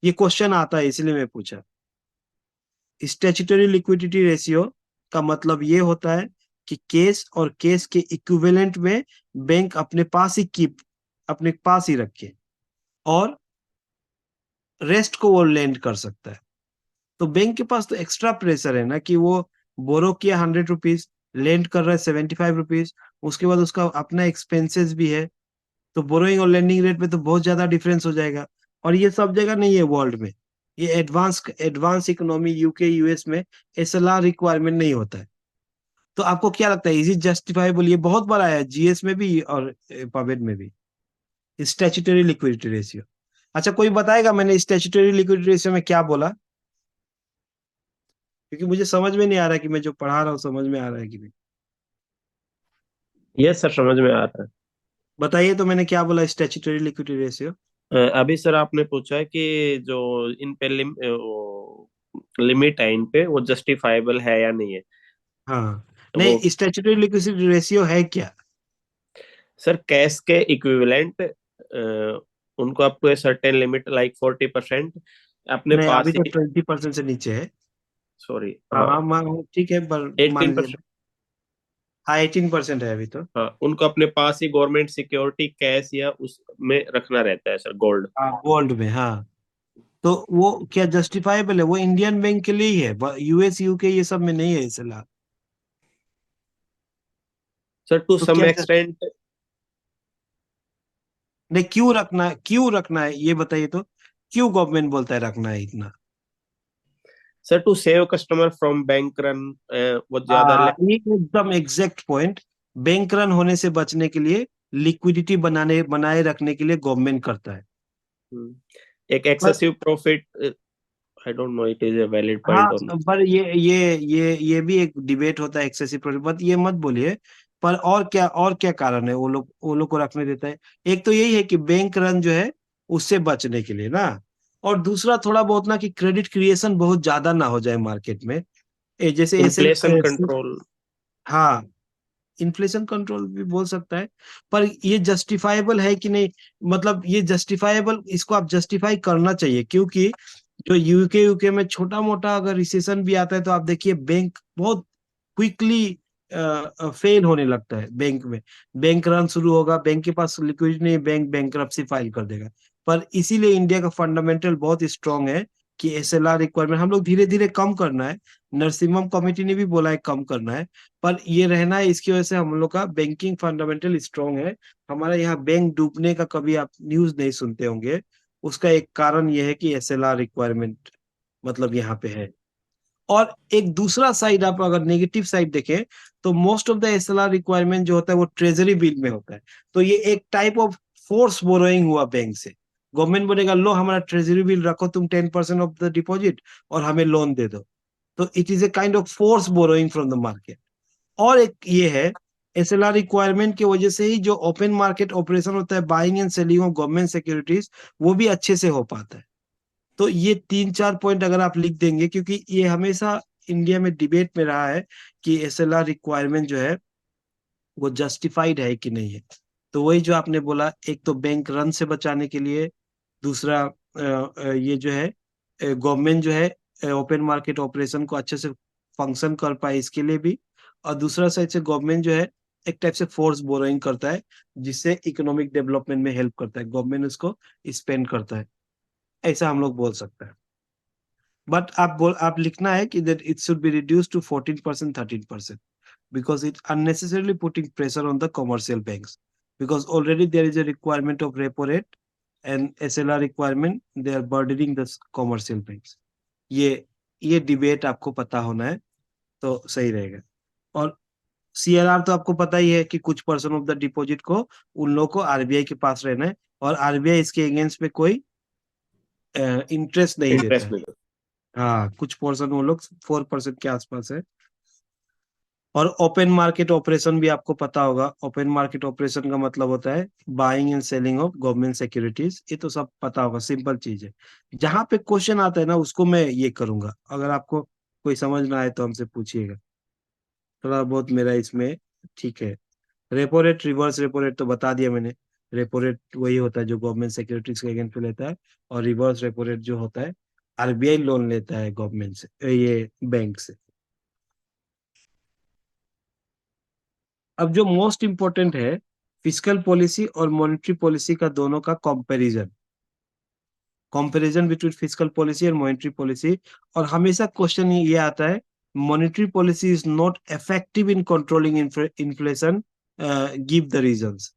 ये क्वेश्चन आता है, इसलिए मैं पूछा। स्टैट्यूटरी लिक्विडिटी रेशियो का मतलब ये होता है कि केस और केस के इक्विवेलेंट में बैंक अपने पास ही रखे, और रेस्ट को वो लेंड कर सकता है। तो बैंक के पास तो एक्स्ट्रा प्रेशर है ना, कि वो बोरो किया 100 रुपीज, लेंड कर रहा है 75 रुपीज, उसके बाद उसका अपना एक्सपेंसेस भी है। तो बोरोइंग और लेंडिंग रेट में तो बहुत ज्यादा डिफरेंस हो जाएगा। और ये सब जगह नहीं है वर्ल्ड में, ये advance advance economy UK US में SLR रिक्वायरमेंट नहीं होता है। तो आपको क्या लगता है, इज इट जस्टिफाइबल? ये बहुत बड़ा है, जीएस में भी और पवेट में भी, स्टैट्यूटरी लिक्विडिटी रेशियो। अच्छा, कोई बताएगा मैंने स्टैट्यूटरी लिक्विडिटी रेशियो में क्या बोला? क्योंकि मुझे समझ में नहीं आ रहा है कि मैं जो पढ़ा रहा हूँ समझ में आ रहा है कि नहीं। यस सर, समझ में आ रहा है। बताइए तो, मैंने क्या बोला स्टैट्यूटरी लिक्विडिटी रेशियो? अभी सर आपने पूछा है कि जो इन पे लिमिट है, इन पे वो जस्टिफाइबल है या नहीं है। हाँ, वो नहीं, स्टैट्यूटरी लिक्विडिटी रेशियो है क्या? सर कैश के इक्विवेलेंट, उनको up to a certain limit like 40% अपने नहीं, पास अभी तो ही। 20% से नीचे है। सॉरी, हाँ हाँ, हाँ, ठीक है, पर मान लीजिए। 18%। हाँ, 18% है अभी तो। हाँ, उनको अपने पास ही गवर्नमेंट सिक्योरिटी कैश या उसमें रखना रहता है सर, गोल्ड। हाँ, गोल्ड में, हाँ। तो वो क्या जस्टिफाइबल है? वो इंडियन बैंक के लिए ही है, यूएस यूके ये सब में नहीं है इसला। सर टू तो सम क्या एक्सटेंट। नहीं, क्यों रखना है ये बताइए तो। क्यों गवर्नमेंट बोलता है रखना है इतना? Sir to save customer from bank run, बहुत ज्यादा ये एकदम एग्जैक्ट पॉइंट। बैंक रन होने से बचने के लिए, लिक्विडिटी बनाए रखने के लिए गवर्नमेंट करता है। एक पर excessive profit. I don't know it is a valid हाँ, पॉइंट और नॉट। पर ये भी एक डिबेट होता है एक्सेसिव प्रोफिट, बट ये मत बोलिए। पर और क्या कारण है वो लोग को रखने देता है? एक तो यही है कि बैंक रन जो है उससे बचने के लिए ना, और दूसरा थोड़ा बहुत ना कि क्रेडिट क्रिएशन बहुत ज्यादा ना हो जाए मार्केट में। जैसे ऐसे इन्फ्लेशन कंट्रोल। हाँ, इन्फ्लेशन कंट्रोल भी बोल सकता है। पर ये जस्टिफाइबल है कि नहीं? मतलब ये जस्टिफाइबल, इसको आप जस्टिफाई करना चाहिए, क्योंकि जो यूके यूके में छोटा मोटा अगर रिसेशन भी आता है तो आप देखिए बैंक बहुत क्विकली फेल होने लगता है बैंक में। बैंक रन शुरू होगा, बैंक के पास लिक्विडिटी नहीं, बैंक बैंकरप्सी फाइल कर देगा। पर इसीलिए इंडिया का फंडामेंटल बहुत स्ट्रांग है कि एसएलआर रिक्वायरमेंट हम लोग धीरे धीरे कम करना है। नरसिम्हम कमेटी ने भी बोला है कम करना है, पर ये रहना है। इसकी वजह से हम लोग का बैंकिंग फंडामेंटल स्ट्रांग है। हमारे यहाँ बैंक डूबने का कभी आप न्यूज नहीं सुनते होंगे। उसका एक कारण यह है कि एसएलआर रिक्वायरमेंट मतलब यहाँ पे है। और एक दूसरा साइड आप अगर नेगेटिव साइड देखें तो most of the SLR requirement जो होता है वो ट्रेजरी बिल में होता है। तो ये एक टाइप ऑफ फोर्स बोरोइंग हुआ बैंक से। गवर्नमेंट बोलेगा लो हमारा ट्रेजरी बिल रखो तुम 10% ऑफ द डिपॉजिट और हमें लोन दे दो। तो it is a kind of force borrowing from the market. और एक ये है, एसएलआर रिक्वायरमेंट की वजह से ही जो ओपन मार्केट ऑपरेशन होता है buying and selling of government securities वो भी अच्छे से हो पाता है। तो ये 3-4 पॉइंट अगर आप लिख देंगे, क्योंकि ये हमेशा इंडिया में डिबेट में रहा है कि एसएलआर रिक्वायरमेंट जो है वो जस्टिफाइड है कि नहीं है। तो वही जो आपने बोला, एक तो बैंक रन से बचाने के लिए, दूसरा ये जो है गवर्नमेंट जो है ओपन मार्केट ऑपरेशन को अच्छे से फंक्शन कर पाए इसके लिए भी। और दूसरा साइड से गवर्नमेंट जो है एक टाइप से फोर्स बोरोइंग करता है जिससे इकोनॉमिक डेवलपमेंट में हेल्प करता है, गवर्नमेंट उसको स्पेंड करता है। ऐसा हम लोग बोल सकते हैं। बट आप लिखना है कि that it should be reduce to 14%, 13%, because it unnecessarily putting pressure on the commercial banks, because already there is a requirement of repo rate and SLR requirement, they are burdening the commercial banks। ये ये debate आपको पता होना है तो सही रहेगा। और सीएलआर तो आपको पता ही है कि कुछ परसेंट ऑफ द डिपॉजिट को उन लोगों को आरबीआई के पास रहना है, और आरबीआई इसके अगेंस्ट में कोई इंटरेस्ट नहीं देता इंटरेस्ट है। नहीं। हाँ, कुछ परसेंट वो लोग 4% के आसपास है। और ओपन मार्केट ऑपरेशन भी आपको पता होगा। ओपन मार्केट ऑपरेशन का मतलब होता है buying and selling of government securities. ये तो सब पता होगा, सिंपल चीज है। जहां पे क्वेश्चन आता है ना उसको मैं ये करूंगा, अगर आपको कोई समझ ना आए तो हमसे पूछिएगा। थोड़ा बहुत मेरा इसमें ठीक है। Repo rate, reverse repo rate तो बता दिया मैंने। रेपो रेट वही होता है जो गवर्नमेंट सिक्योरिटीज के अगेंस्ट पे लेता है, और रिवर्स रेपो रेट जो होता है आरबीआई लोन लेता है गवर्नमेंट से, ये बैंक से। अब जो मोस्ट इंपॉर्टेंट है, फिस्कल पॉलिसी और मॉनेटरी पॉलिसी का दोनों का comparison, comparison between fiscal policy और मॉनेटरी पॉलिसी। और हमेशा क्वेश्चन ये आता है, monetary policy is not effective in controlling inflation, give the reasons.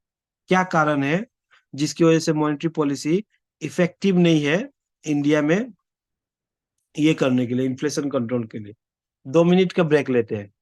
क्या कारण है जिसकी वजह से मॉनेटरी पॉलिसी इफेक्टिव नहीं है इंडिया में ये करने के लिए, इन्फ्लेशन कंट्रोल के लिए। 2 मिनट का ब्रेक लेते हैं।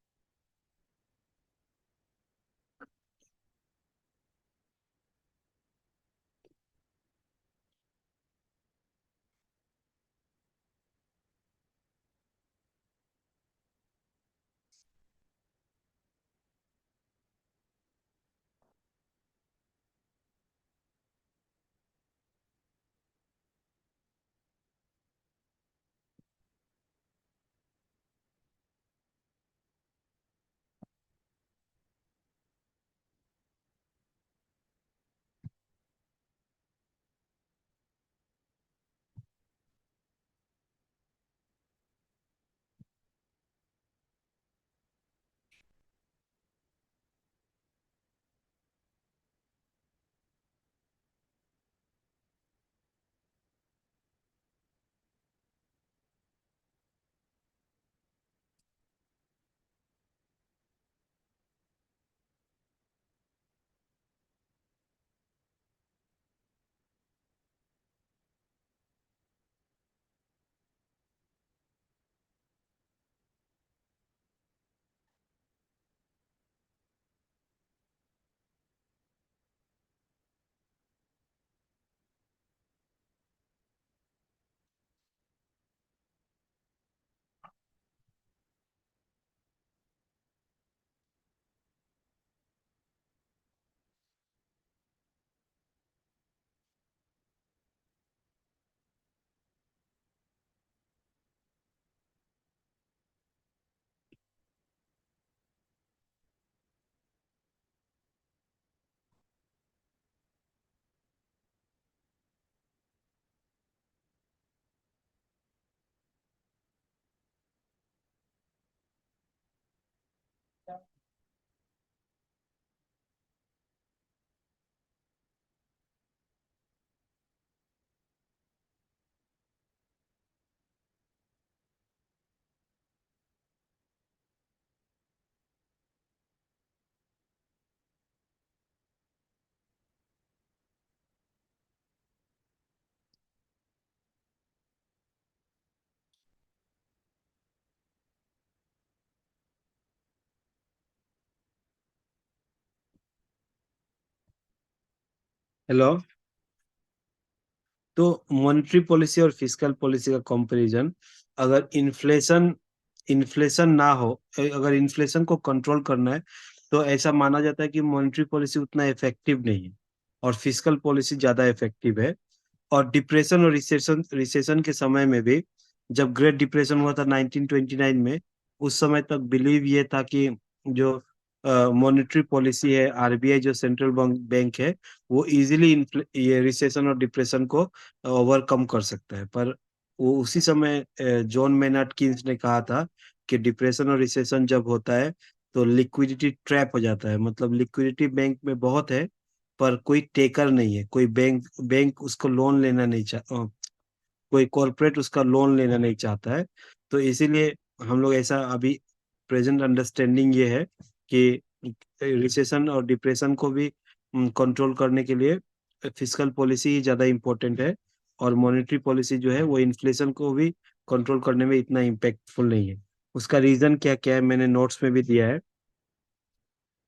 हेलो। तो मॉनेटरी पॉलिसी और फिस्कल पॉलिसी का कंपैरिजन, अगर इन्फ्लेशन इन्फ्लेशन ना हो, अगर इन्फ्लेशन को कंट्रोल करना है, तो ऐसा माना जाता है कि मॉनेटरी पॉलिसी उतना इफेक्टिव नहीं है और फिस्कल पॉलिसी ज्यादा इफेक्टिव है। और डिप्रेशन और रिसेशन के समय में भी, जब ग्रेट डिप्रेशन हुआ था 1929 में, उस समय तक बिलीव ये था कि जो मॉनेटरी पॉलिसी है, आरबीआई जो सेंट्रल बैंक है, वो इजीली ये रिसेशन और डिप्रेशन को ओवरकम कर सकता है। पर वो उसी समय जॉन मेनार्ड कीन्स ने कहा था कि डिप्रेशन और रिसेशन जब होता है तो लिक्विडिटी ट्रैप हो जाता है, मतलब लिक्विडिटी बैंक में बहुत है पर कोई टेकर नहीं है, कोई बैंक बैंक उसको लोन लेना नहीं कोई कॉर्पोरेट उसका लोन लेना नहीं चाहता है। तो इसीलिए हम लोग ऐसा अभी प्रेजेंट अंडरस्टैंडिंग ये है कि रिसेशन और डिप्रेशन को भी कंट्रोल करने के लिए फिस्कल पॉलिसी ही ज्यादा इम्पोर्टेंट है, और मॉनेटरी पॉलिसी जो है वो इन्फ्लेशन को भी कंट्रोल करने में इतना इम्पैक्टफुल नहीं है। उसका रीजन क्या क्या है मैंने नोट्स में भी दिया है।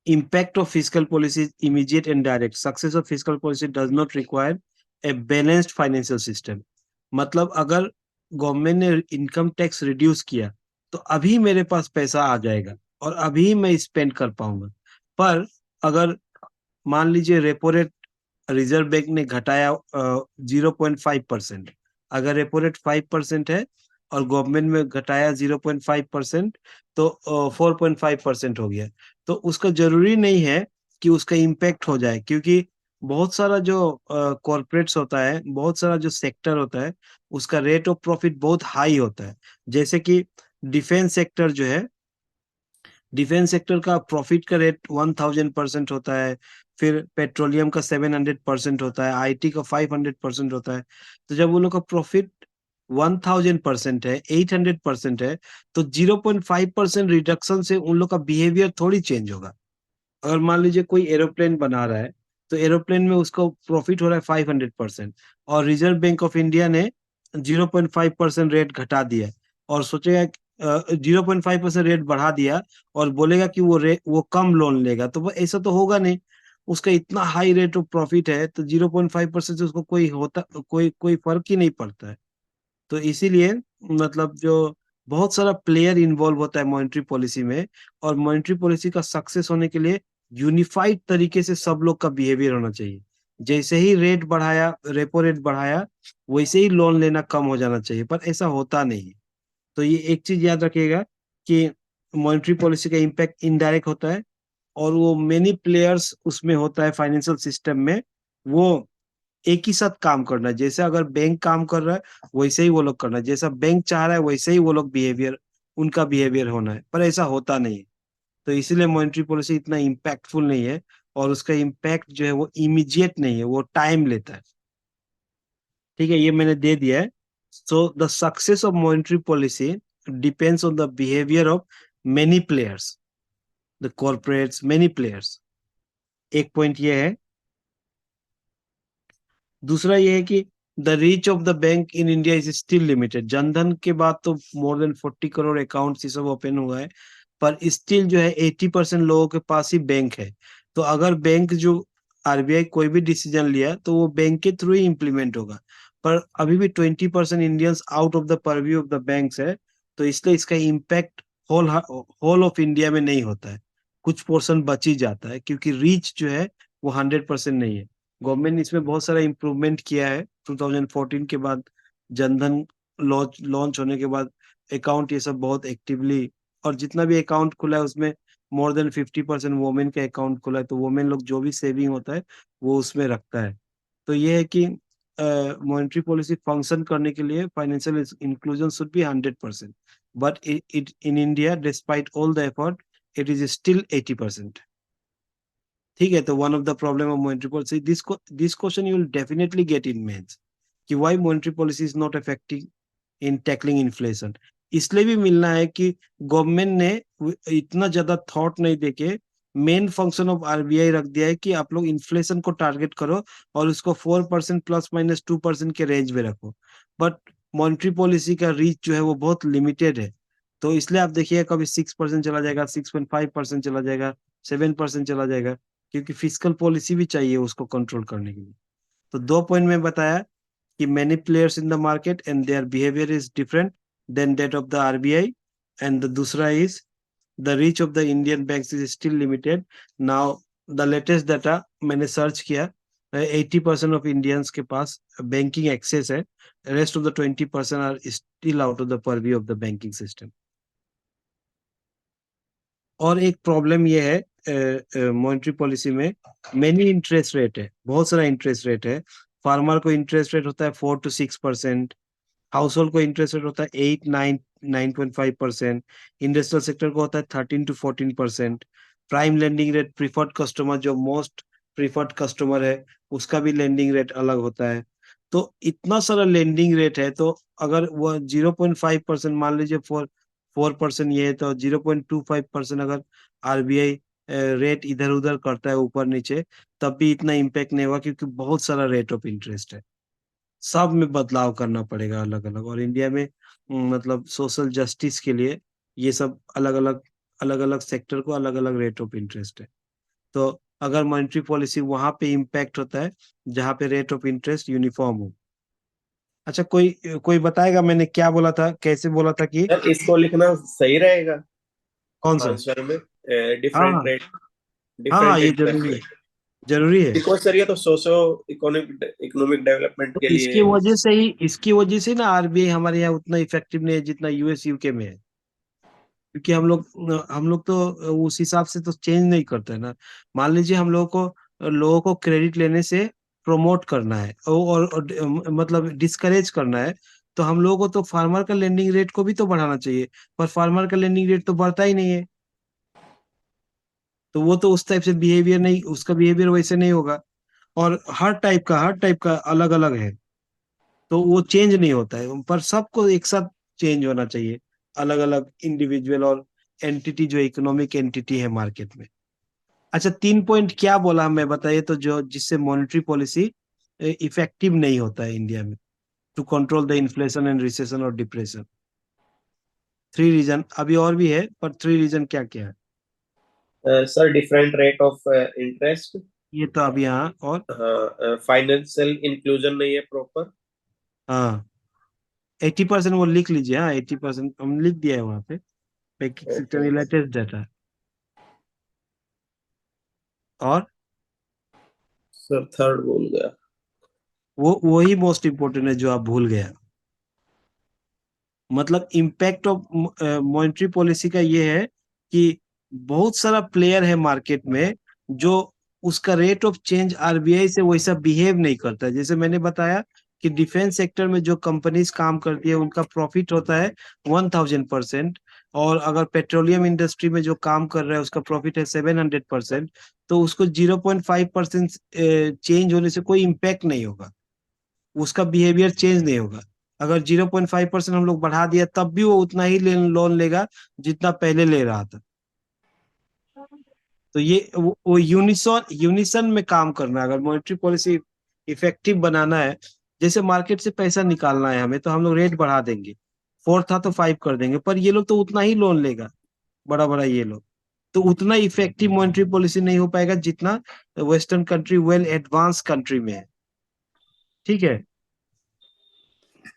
Impact of fiscal policy is immediate and direct. Success of fiscal policy does not require a balanced financial system. मतलब अगर गवर्नमेंट ने इनकम टैक्स रिड्यूस किया तो अभी मेरे पास पैसा आ जाएगा और अभी मैं स्पेंड कर पाऊंगा। पर अगर मान लीजिए रेपो रेट रिजर्व बैंक ने घटाया 0.5%, अगर रेपो रेट 5% है और गवर्नमेंट में घटाया 0.5%, तो 4.5% हो गया। तो उसका जरूरी नहीं है कि उसका इम्पैक्ट हो जाए, क्योंकि बहुत सारा जो कॉर्पोरेट्स होता है, बहुत सारा जो सेक्टर होता है, उसका रेट ऑफ प्रॉफिट बहुत हाई होता है। जैसे कि डिफेंस सेक्टर जो है, डिफेंस सेक्टर का प्रॉफिट का रेट 1000% होता है। फिर पेट्रोलियम का 700% होता है, आईटी का 500% होता है। तो जब वो लोग का प्रॉफिट 1000% है, 800% है, तो 0.5% रिडक्शन से उन लोग का बिहेवियर थोड़ी चेंज होगा। अगर मान लीजिए कोई एरोप्लेन बना रहा है, तो एरोप्लेन में उसको प्रॉफिट हो रहा है 500%, और रिजर्व बैंक ऑफ इंडिया ने 0.5% रेट घटा दिया, और सोचेगा 0.5% रेट बढ़ा दिया और बोलेगा कि वो कम लोन लेगा, तो वो ऐसा तो होगा नहीं। उसका इतना हाई रेट ऑफ प्रॉफिट है, तो 0.5% से उसको कोई फर्क ही नहीं पड़ता है। तो इसीलिए मतलब जो बहुत सारा प्लेयर इन्वॉल्व होता है मॉनेटरी पॉलिसी में, और मॉनेटरी पॉलिसी का सक्सेस होने के लिए यूनिफाइड तरीके से सब लोग का बिहेवियर होना चाहिए। जैसे ही रेट बढ़ाया, रेपो रेट बढ़ाया, वैसे ही लोन लेना कम हो जाना चाहिए, पर ऐसा होता नहीं है। तो ये एक चीज याद रखिएगा कि मॉनेटरी पॉलिसी का इम्पैक्ट इनडायरेक्ट होता है, और वो मेनी प्लेयर्स उसमें होता है फाइनेंशियल सिस्टम में। वो एक ही साथ काम करना है, जैसे अगर बैंक काम कर रहा है वैसे ही वो लोग करना है, जैसा बैंक चाह रहा है वैसे ही वो लोग बिहेवियर, उनका बिहेवियर होना है, पर ऐसा होता नहीं है। तो इसीलिए मॉनेटरी पॉलिसी इतना इम्पैक्टफुल नहीं है, और उसका इम्पैक्ट जो है वो इमीडिएट नहीं है, वो टाइम लेता है। ठीक है, ये मैंने दे दिया है। So the success of monetary policy depends on the behaviour of many players, the corporates, many players. एक पॉइंट ये है। दूसरा ये है कि the reach of the bank in India is still limited. Jan Dhan के बाद तो मोर देन 40 करोड़ अकाउंट ये सब ओपन हुआ है, पर स्टिल जो है 80% लोगों के पास ही बैंक है। तो अगर बैंक जो आरबीआई कोई भी डिसीजन लिया तो वो बैंक के थ्रू ही इम्प्लीमेंट होगा। पर अभी भी 20% Indians out of the purview of the banks है, तो इसलिए इसका impact whole whole of India में नहीं होता है। कुछ पोर्शन बच ही जाता है, क्योंकि रीच जो है वो 100% नहीं है। गवर्नमेंट ने इसमें बहुत सारा इम्प्रूवमेंट किया है 2014 के बाद। जनधन लॉन्च लॉन्च होने के बाद अकाउंट ये सब बहुत एक्टिवली, और जितना भी अकाउंट खुला है उसमें मोर देन 50% वोमेन का अकाउंट खुला है, तो वोमेन लोग जो भी सेविंग होता है वो उसमें रखता है। तो ये है कि मॉनेटरी पॉलिसी फंक्शन करने के लिए financial inclusion should be 100%, but it in India despite all the effort it is still 80%। ठीक है, तो one of the problem of monetary policy, this question you will definitely get in mains, कि why monetary policy is not effective in tackling inflation. इसलिए भी मिलना है कि government ने इतना ज्यादा थॉट नहीं देके मेन फंक्शन ऑफ आरबीआई रख दिया है कि आप लोग इन्फ्लेशन को टारगेट करो और उसको 4% ±2% के रेंज में रखो। बट मॉनेटरी पॉलिसी का रीच जो है वो बहुत लिमिटेड है। तो इसलिए आप देखिए कभी 6% चला जाएगा, 6.5% चला जाएगा, 7% चला जाएगा, क्योंकि फिजिकल पॉलिसी भी चाहिए उसको कंट्रोल करने के लिए। तो 2 पॉइंट में बताया कि many players in the market and their behavior is different than that of the RBI, and the दूसरा is the reach of the Indian banks is still limited. Now the latest data मैंने search किया, 80% of Indians के पास banking access है, rest of the 20% are still out of the purview of the banking system. और एक problem ये है monetary policy में, मेनी इंटरेस्ट रेट है, बहुत सारा इंटरेस्ट रेट है। फार्मर को इंटरेस्ट रेट होता है 4 to 6%, हाउस होल्ड को इंटरेस्ट रेट होता है 8, 9, 9.5%, इंडस्ट्रियल सेक्टर को होता है 13 to 14%। Prime lending rate, preferred customer जो मोस्ट प्रीफर्ड कस्टमर है, उसका भी लेंडिंग रेट अलग होता है। तो इतना सारा लेंडिंग रेट है, तो अगर वो 0.5% मान लीजिए, 4% ये है, तो 0.25% अगर आरबीआई रेट इधर उधर करता है ऊपर नीचे, तब भी इतना इम्पेक्ट नहीं होगा, क्योंकि बहुत सारा रेट ऑफ इंटरेस्ट है। सब में बदलाव करना पड़ेगा अलग अलग। और इंडिया में मतलब सोशल जस्टिस के लिए ये सब अलग अलग सेक्टर को अलग अलग रेट ऑफ इंटरेस्ट है। तो अगर मॉनेटरी पॉलिसी वहां पे इम्पैक्ट होता है जहाँ पे रेट ऑफ इंटरेस्ट यूनिफॉर्म हो। अच्छा, कोई कोई बताएगा मैंने क्या बोला था, कैसे बोला था कि सर इसको लिखना सही रहेगा कौन सा? आंसर में, हाँ डिफरेंट हाँ। रेट, हाँ हाँ, डिफरेंट ये इंटरेस्ट जरूरी है, रेट। जरूरी है। बिकॉज सर ये तो सोशो इकोनॉमिक इकोनॉमिक डेवलपमेंट तो के लिए। इसकी वजह से ना आरबीआई हमारे यहाँ उतना इफेक्टिव नहीं है जितना यूएस यूके में है। क्योंकि हम लोग तो उस हिसाब से तो चेंज नहीं करते हैं ना। मान लीजिए हम लोगों को क्रेडिट लेने से प्रमोट करना है, मतलब डिस्करेज करना है, तो हम लोगों को तो फार्मर का लेंडिंग रेट को भी तो बढ़ाना चाहिए। पर फार्मर का लेंडिंग रेट तो बढ़ता ही नहीं है। तो वो तो उस टाइप से बिहेवियर नहीं, उसका बिहेवियर वैसे नहीं होगा। और हर टाइप का अलग अलग है, तो वो चेंज नहीं होता है, पर सबको एक साथ चेंज होना चाहिए, अलग अलग इंडिविजुअल और एंटिटी, जो इकोनॉमिक एंटिटी है मार्केट में। अच्छा, 3 पॉइंट क्या बोला हमें बताइए तो, जो जिससे मॉनेटरी पॉलिसी इफेक्टिव नहीं होता है इंडिया में, to control the inflation and recession और डिप्रेशन। 3 रीजन, अभी और भी है, पर 3 रीजन क्या क्या है? Sir different rate of interest. ये तो अभी, हाँ, और हाँ, फाइनेंशियल इंक्लूजन नहीं है प्रॉपर। हाँ, 80% वो लिख लीजिए, हाँ 80% हम लिख दिया है वहां पे, banking okay sector latest data. और सर, थर्ड भूल गया। वो वही मोस्ट इम्पोर्टेंट है जो आप भूल गया। मतलब इम्पैक्ट ऑफ मॉनेटरी पॉलिसी का ये है कि बहुत सारा प्लेयर है मार्केट में, जो उसका रेट ऑफ चेंज आरबीआई से वैसा बिहेव नहीं करता है। जैसे मैंने बताया कि डिफेंस सेक्टर में जो कंपनीज काम करती है उनका प्रॉफिट होता है 1000%, और अगर पेट्रोलियम इंडस्ट्री में जो काम कर रहा है उसका प्रॉफिट है 700%, तो उसको 0.5% चेंज होने से कोई इम्पैक्ट नहीं होगा, उसका बिहेवियर चेंज नहीं होगा। अगर 0.5% हम लोग बढ़ा दिया तब भी वो उतना ही लोन लेगा जितना पहले ले रहा था। तो ये वो यूनिसॉन यूनिसन में काम करना है। अगर मॉनेटरी पॉलिसी इफेक्टिव बनाना है, जैसे मार्केट से पैसा निकालना है हमें, तो हम लोग रेट बढ़ा देंगे, 4 था तो 5 कर देंगे, पर ये लोग तो उतना ही लोन लेगा, बड़ा बड़ा ये लोग। तो उतना इफेक्टिव मॉनेटरी पॉलिसी नहीं हो पाएगा जितना western country, well advance country में है। ठीक है।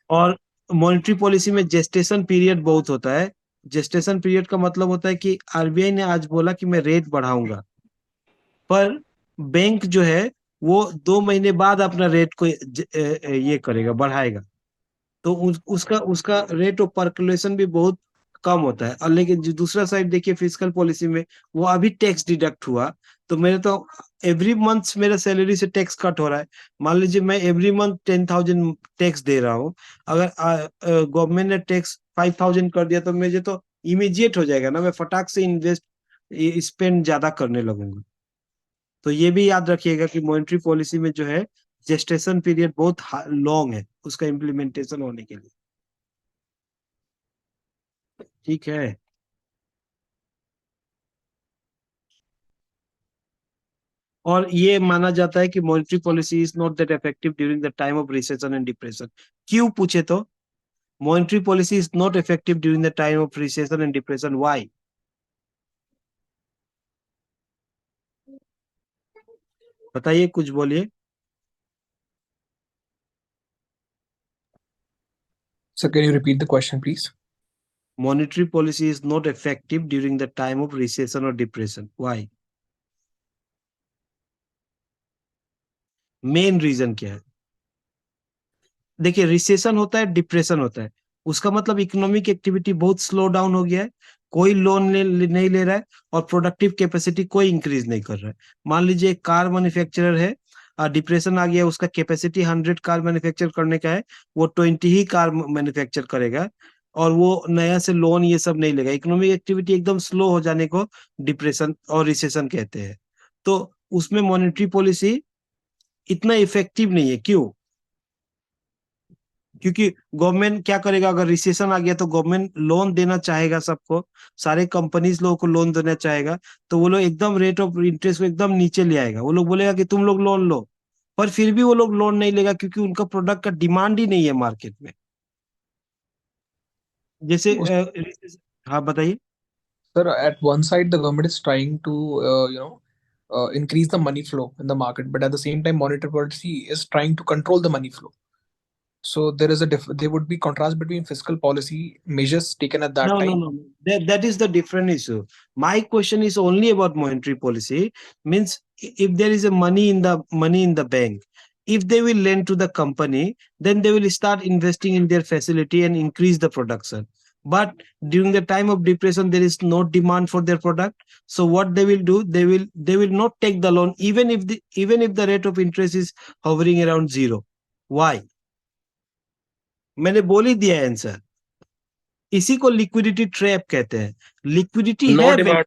और मॉनेटरी पॉलिसी में जेस्टेशन पीरियड बहुत होता है। जेस्टेशन पीरियड का मतलब होता है कि आरबीआई ने आज बोला कि मैं रेट बढ़ाऊंगा, पर बैंक जो है वो 2 महीने बाद अपना रेट को ये करेगा, बढ़ाएगा। तो उसका उसका रेट ऑफ परकुलेशन भी बहुत कम होता है। और लेकिन जो दूसरा साइड देखिए, फिजिकल पॉलिसी में वो अभी टैक्स डिडक्ट हुआ, तो मेरे तो एवरी मंथ मेरा सैलरी से टैक्स कट हो रहा है। मान लीजिए मैं एवरी मंथ 10,000 टैक्स दे रहा हूँ, अगर गवर्नमेंट ने टैक्स 5,000 कर दिया तो मुझे तो इमीडिएट हो जाएगा ना, मैं फटाक से इन्वेस्ट स्पेंड ज्यादा करने लगूंगा। तो ये भी याद रखिएगा कि मॉनेटरी पॉलिसी में जो है जेस्टेशन पीरियड बहुत लॉन्ग है उसका इम्प्लीमेंटेशन होने के लिए। ठीक है। और ये माना जाता है कि monetary policy is not that effective during the time of recession and depression. क्यों पूछे तो, monetary policy is not effective during the time of recession and depression, why? बताइए, कुछ बोलिए। So can you repeat the question, please? Monetary policy is not effective during the time of recession or depression. Why? Main reason क्या है? देखिए, recession होता है, depression होता है, उसका मतलब इकोनॉमिक एक्टिविटी बहुत स्लो डाउन हो गया है, कोई लोन नहीं ले रहा है, और प्रोडक्टिव कैपेसिटी कोई इंक्रीज नहीं कर रहा है। मान लीजिए एक कार मैन्युफैक्चरर है, डिप्रेशन आ गया, उसका कैपेसिटी 100 कार मैन्युफैक्चर करने का है, वो 20 ही कार मैन्युफैक्चर करेगा, और वो नया से लोन ये सब नहीं लेगा। इकोनॉमिक एक्टिविटी एकदम स्लो हो जाने को डिप्रेशन और रिसेशन कहते हैं। तो उसमें मॉनेटरी पॉलिसी इतना इफेक्टिव नहीं है। क्यों? क्योंकि गवर्नमेंट क्या करेगा, अगर रिसेशन आ गया तो गवर्नमेंट लोन देना चाहेगा सबको, सारे कंपनीज लोगों को लोन देना चाहेगा, तो वो लोग एकदम रेट ऑफ इंटरेस्ट को एकदम नीचे ले आएगा। वो लोग बोलेगा कि तुम लोग लोन लो, पर फिर भी वो लोग लोन नहीं लेगा, क्योंकि उनका प्रोडक्ट का डिमांड ही नहीं है मार्केट में। जैसे उस, हाँ, बताइए। sir, at one side the government is trying to increase the money flow in the market, but at the same time monetary policy is trying to control the money flow. So there is there would be contrast between fiscal policy measures taken at that No, no, time. no. That is the different issue. My question is only about monetary policy. Means if there is a money in the bank, if they will lend to the company, then they will start investing in their facility and increase the production. But during the time of depression, there is no demand for their product. So what they will do, they will not take the loan, even if the rate of interest is hovering around zero. Why? मैंने बोल ही दिया answer. इसी को liquidity trap कहते हैं। Liquidity no है bank, demand.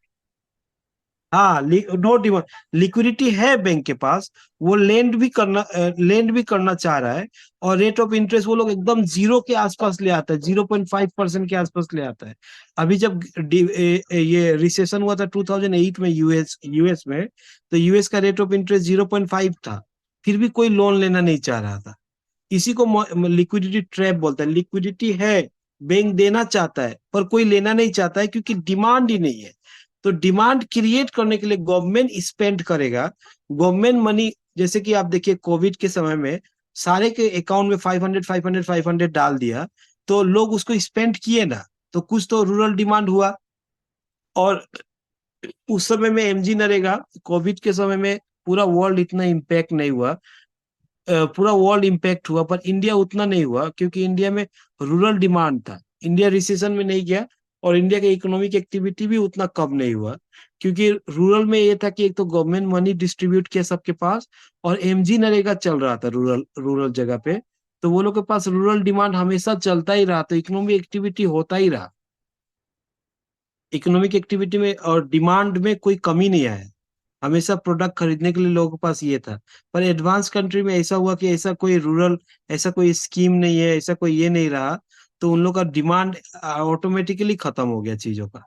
हाँ, no demand, liquidity है बैंक के पास, वो लेंड भी करना चाह रहा है, और रेट ऑफ इंटरेस्ट वो लोग एकदम जीरो के आसपास ले आता है, 0.5% के आसपास ले आता है। अभी जब ये रिसेशन हुआ था 2008 में यूएस में, तो यूएस का रेट ऑफ इंटरेस्ट 0.5 था, फिर भी कोई लोन लेना नहीं चाह रहा था। इसी को लिक्विडिटी ट्रैप बोलते हैं। लिक्विडिटी है, बैंक देना चाहता है, पर कोई लेना नहीं चाहता है, क्योंकि डिमांड ही नहीं है। तो डिमांड क्रिएट करने के लिए गवर्नमेंट स्पेंड करेगा, गवर्नमेंट मनी। जैसे कि आप देखिए, कोविड के समय में सारे के अकाउंट में 500 500 500 डाल दिया, तो लोग उसको स्पेंड किए ना, तो कुछ तो रूरल डिमांड हुआ। और उस समय में एमजी नरेगा, कोविड के समय में पूरा वर्ल्ड इतना इम्पैक्ट नहीं हुआ, पूरा वर्ल्ड इम्पैक्ट हुआ, पर इंडिया उतना नहीं हुआ, क्योंकि इंडिया में रूरल डिमांड था। इंडिया रिसेशन में नहीं गया, और इंडिया का इकोनॉमिक एक्टिविटी भी उतना कम नहीं हुआ, क्योंकि रूरल में ये था कि एक तो गवर्नमेंट मनी डिस्ट्रीब्यूट किया सबके पास, और एमजी नरेगा चल रहा था रूरल रूरल जगह पे, तो वो लोग के पास रूरल डिमांड हमेशा चलता ही रहा, तो इकोनॉमिक एक्टिविटी होता ही रहा। इकोनॉमिक एक्टिविटी में और डिमांड में कोई कमी नहीं आया, हमेशा प्रोडक्ट खरीदने के लिए लोगों के पास ये था। पर एडवांस कंट्री में ऐसा हुआ कि ऐसा कोई स्कीम नहीं है, ऐसा कोई ये नहीं रहा, तो उन लोग का डिमांड ऑटोमेटिकली खत्म हो गया चीजों का।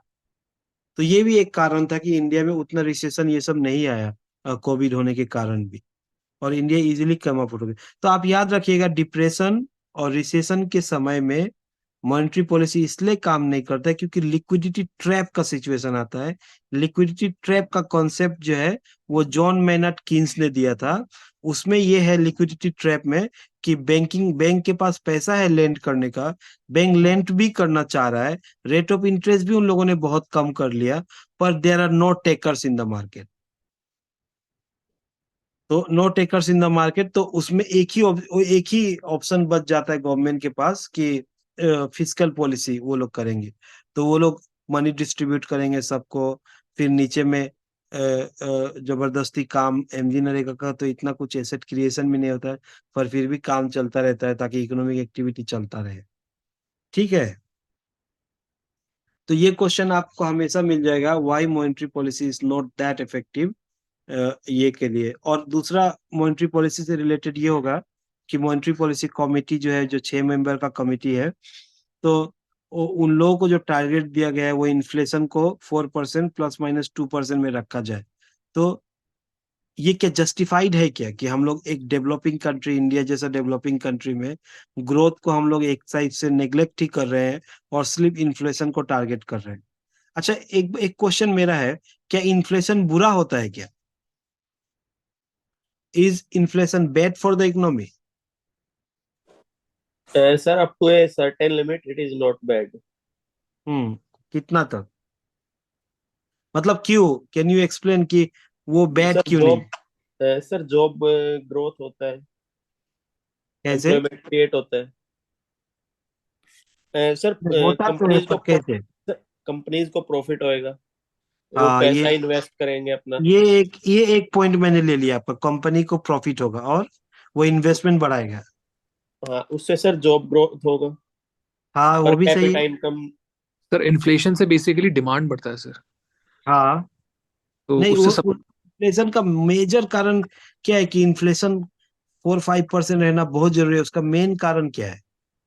तो ये भी एक कारण था कि इंडिया में उतना रिसेशन ये सब नहीं आया कोविड होने के कारण भी, और इंडिया इजीली कम अप हो गया। तो आप याद रखिएगा, डिप्रेशन और रिसेशन के समय में मॉनेटरी पॉलिसी इसलिए काम नहीं करता है, क्योंकि लिक्विडिटी ट्रैप का सिचुएशन आता है। लिक्विडिटी ट्रैप का कॉन्सेप्ट जो है, वो जॉन मैनर्ड कीन्स ने दिया था। उसमें ये है लिक्विडिटी ट्रैप में, कि बैंक के पास पैसा है लेंड करने का, बैंक लेंड भी करना चाह रहा है, रेट ऑफ इंटरेस्ट भी उन लोगों ने बहुत कम कर लिया, पर there are no takers in the market. तो no takers in the market, तो उसमें एक ही ऑप्शन बच जाता है गवर्नमेंट के पास, कि फिस्कल पॉलिसी वो लोग करेंगे। तो वो लोग मनी डिस्ट्रीब्यूट करेंगे सबको, फिर नीचे में जबरदस्ती काम एमजी नरेगा का तो इतना कुछ एसेट क्रिएशन भी नहीं होता है, पर फिर भी काम चलता रहता है, ताकि इकोनॉमिक एक्टिविटी चलता रहे। ठीक है, तो ये क्वेश्चन आपको हमेशा मिल जाएगा, why monetary policy is not that effective, ये के लिए। और दूसरा मॉनेटरी पॉलिसी से रिलेटेड ये होगा कि मॉनेटरी पॉलिसी कमेटी जो है, जो 6 मेंबर का कमेटी है, तो उन लोगों को जो टारगेट दिया गया है, वो इन्फ्लेशन को 4% ±2% में रखा जाए। तो ये क्या जस्टिफाइड है क्या, कि हम लोग एक डेवलपिंग कंट्री, इंडिया जैसा डेवलपिंग कंट्री में ग्रोथ को हम लोग एक साइड से नेग्लेक्ट ही कर रहे हैं, और सिर्फ इन्फ्लेशन को टारगेट कर रहे हैं। अच्छा, एक एक क्वेश्चन मेरा है, क्या इन्फ्लेशन बुरा होता है क्या? Is inflation bad for the economy? Sir up to a certain limit it is not bad. कितना तक, मतलब क्यों, कैन यू एक्सप्लेन कि वो बैड सर क्यों नहीं है? जॉब, सर जॉब ग्रोथ होता है, कैसे? एम्प्लॉयमेंट क्रिएट होता है। सर होता तो है कंपनीज को पर कैसे? कंपनीज को प्रॉफिट होएगा, वो हाँ, पैसा इन्वेस्ट करेंगे अपना। ये एक पॉइंट मैंने ले लिया आपका, कंपनी को प्रॉफिट होगा और वो इन्वेस्टमेंट बढ़ाएगा। हाँ, उससे सर जॉब ग्रोथ होगा, हाँ, पर वो भी सही कैपिटा है। इनकम। सर इन्फ्लेशन से बेसिकली डिमांड बढ़ता है सर, हाँ, तो नहीं, उससे वो सपोर्ट। इन्फ्लेशन का मेजर कारण क्या है कि इन्फ्लेशन 4-5% रहना बहुत जरूरी है, उसका मेन कारण क्या है?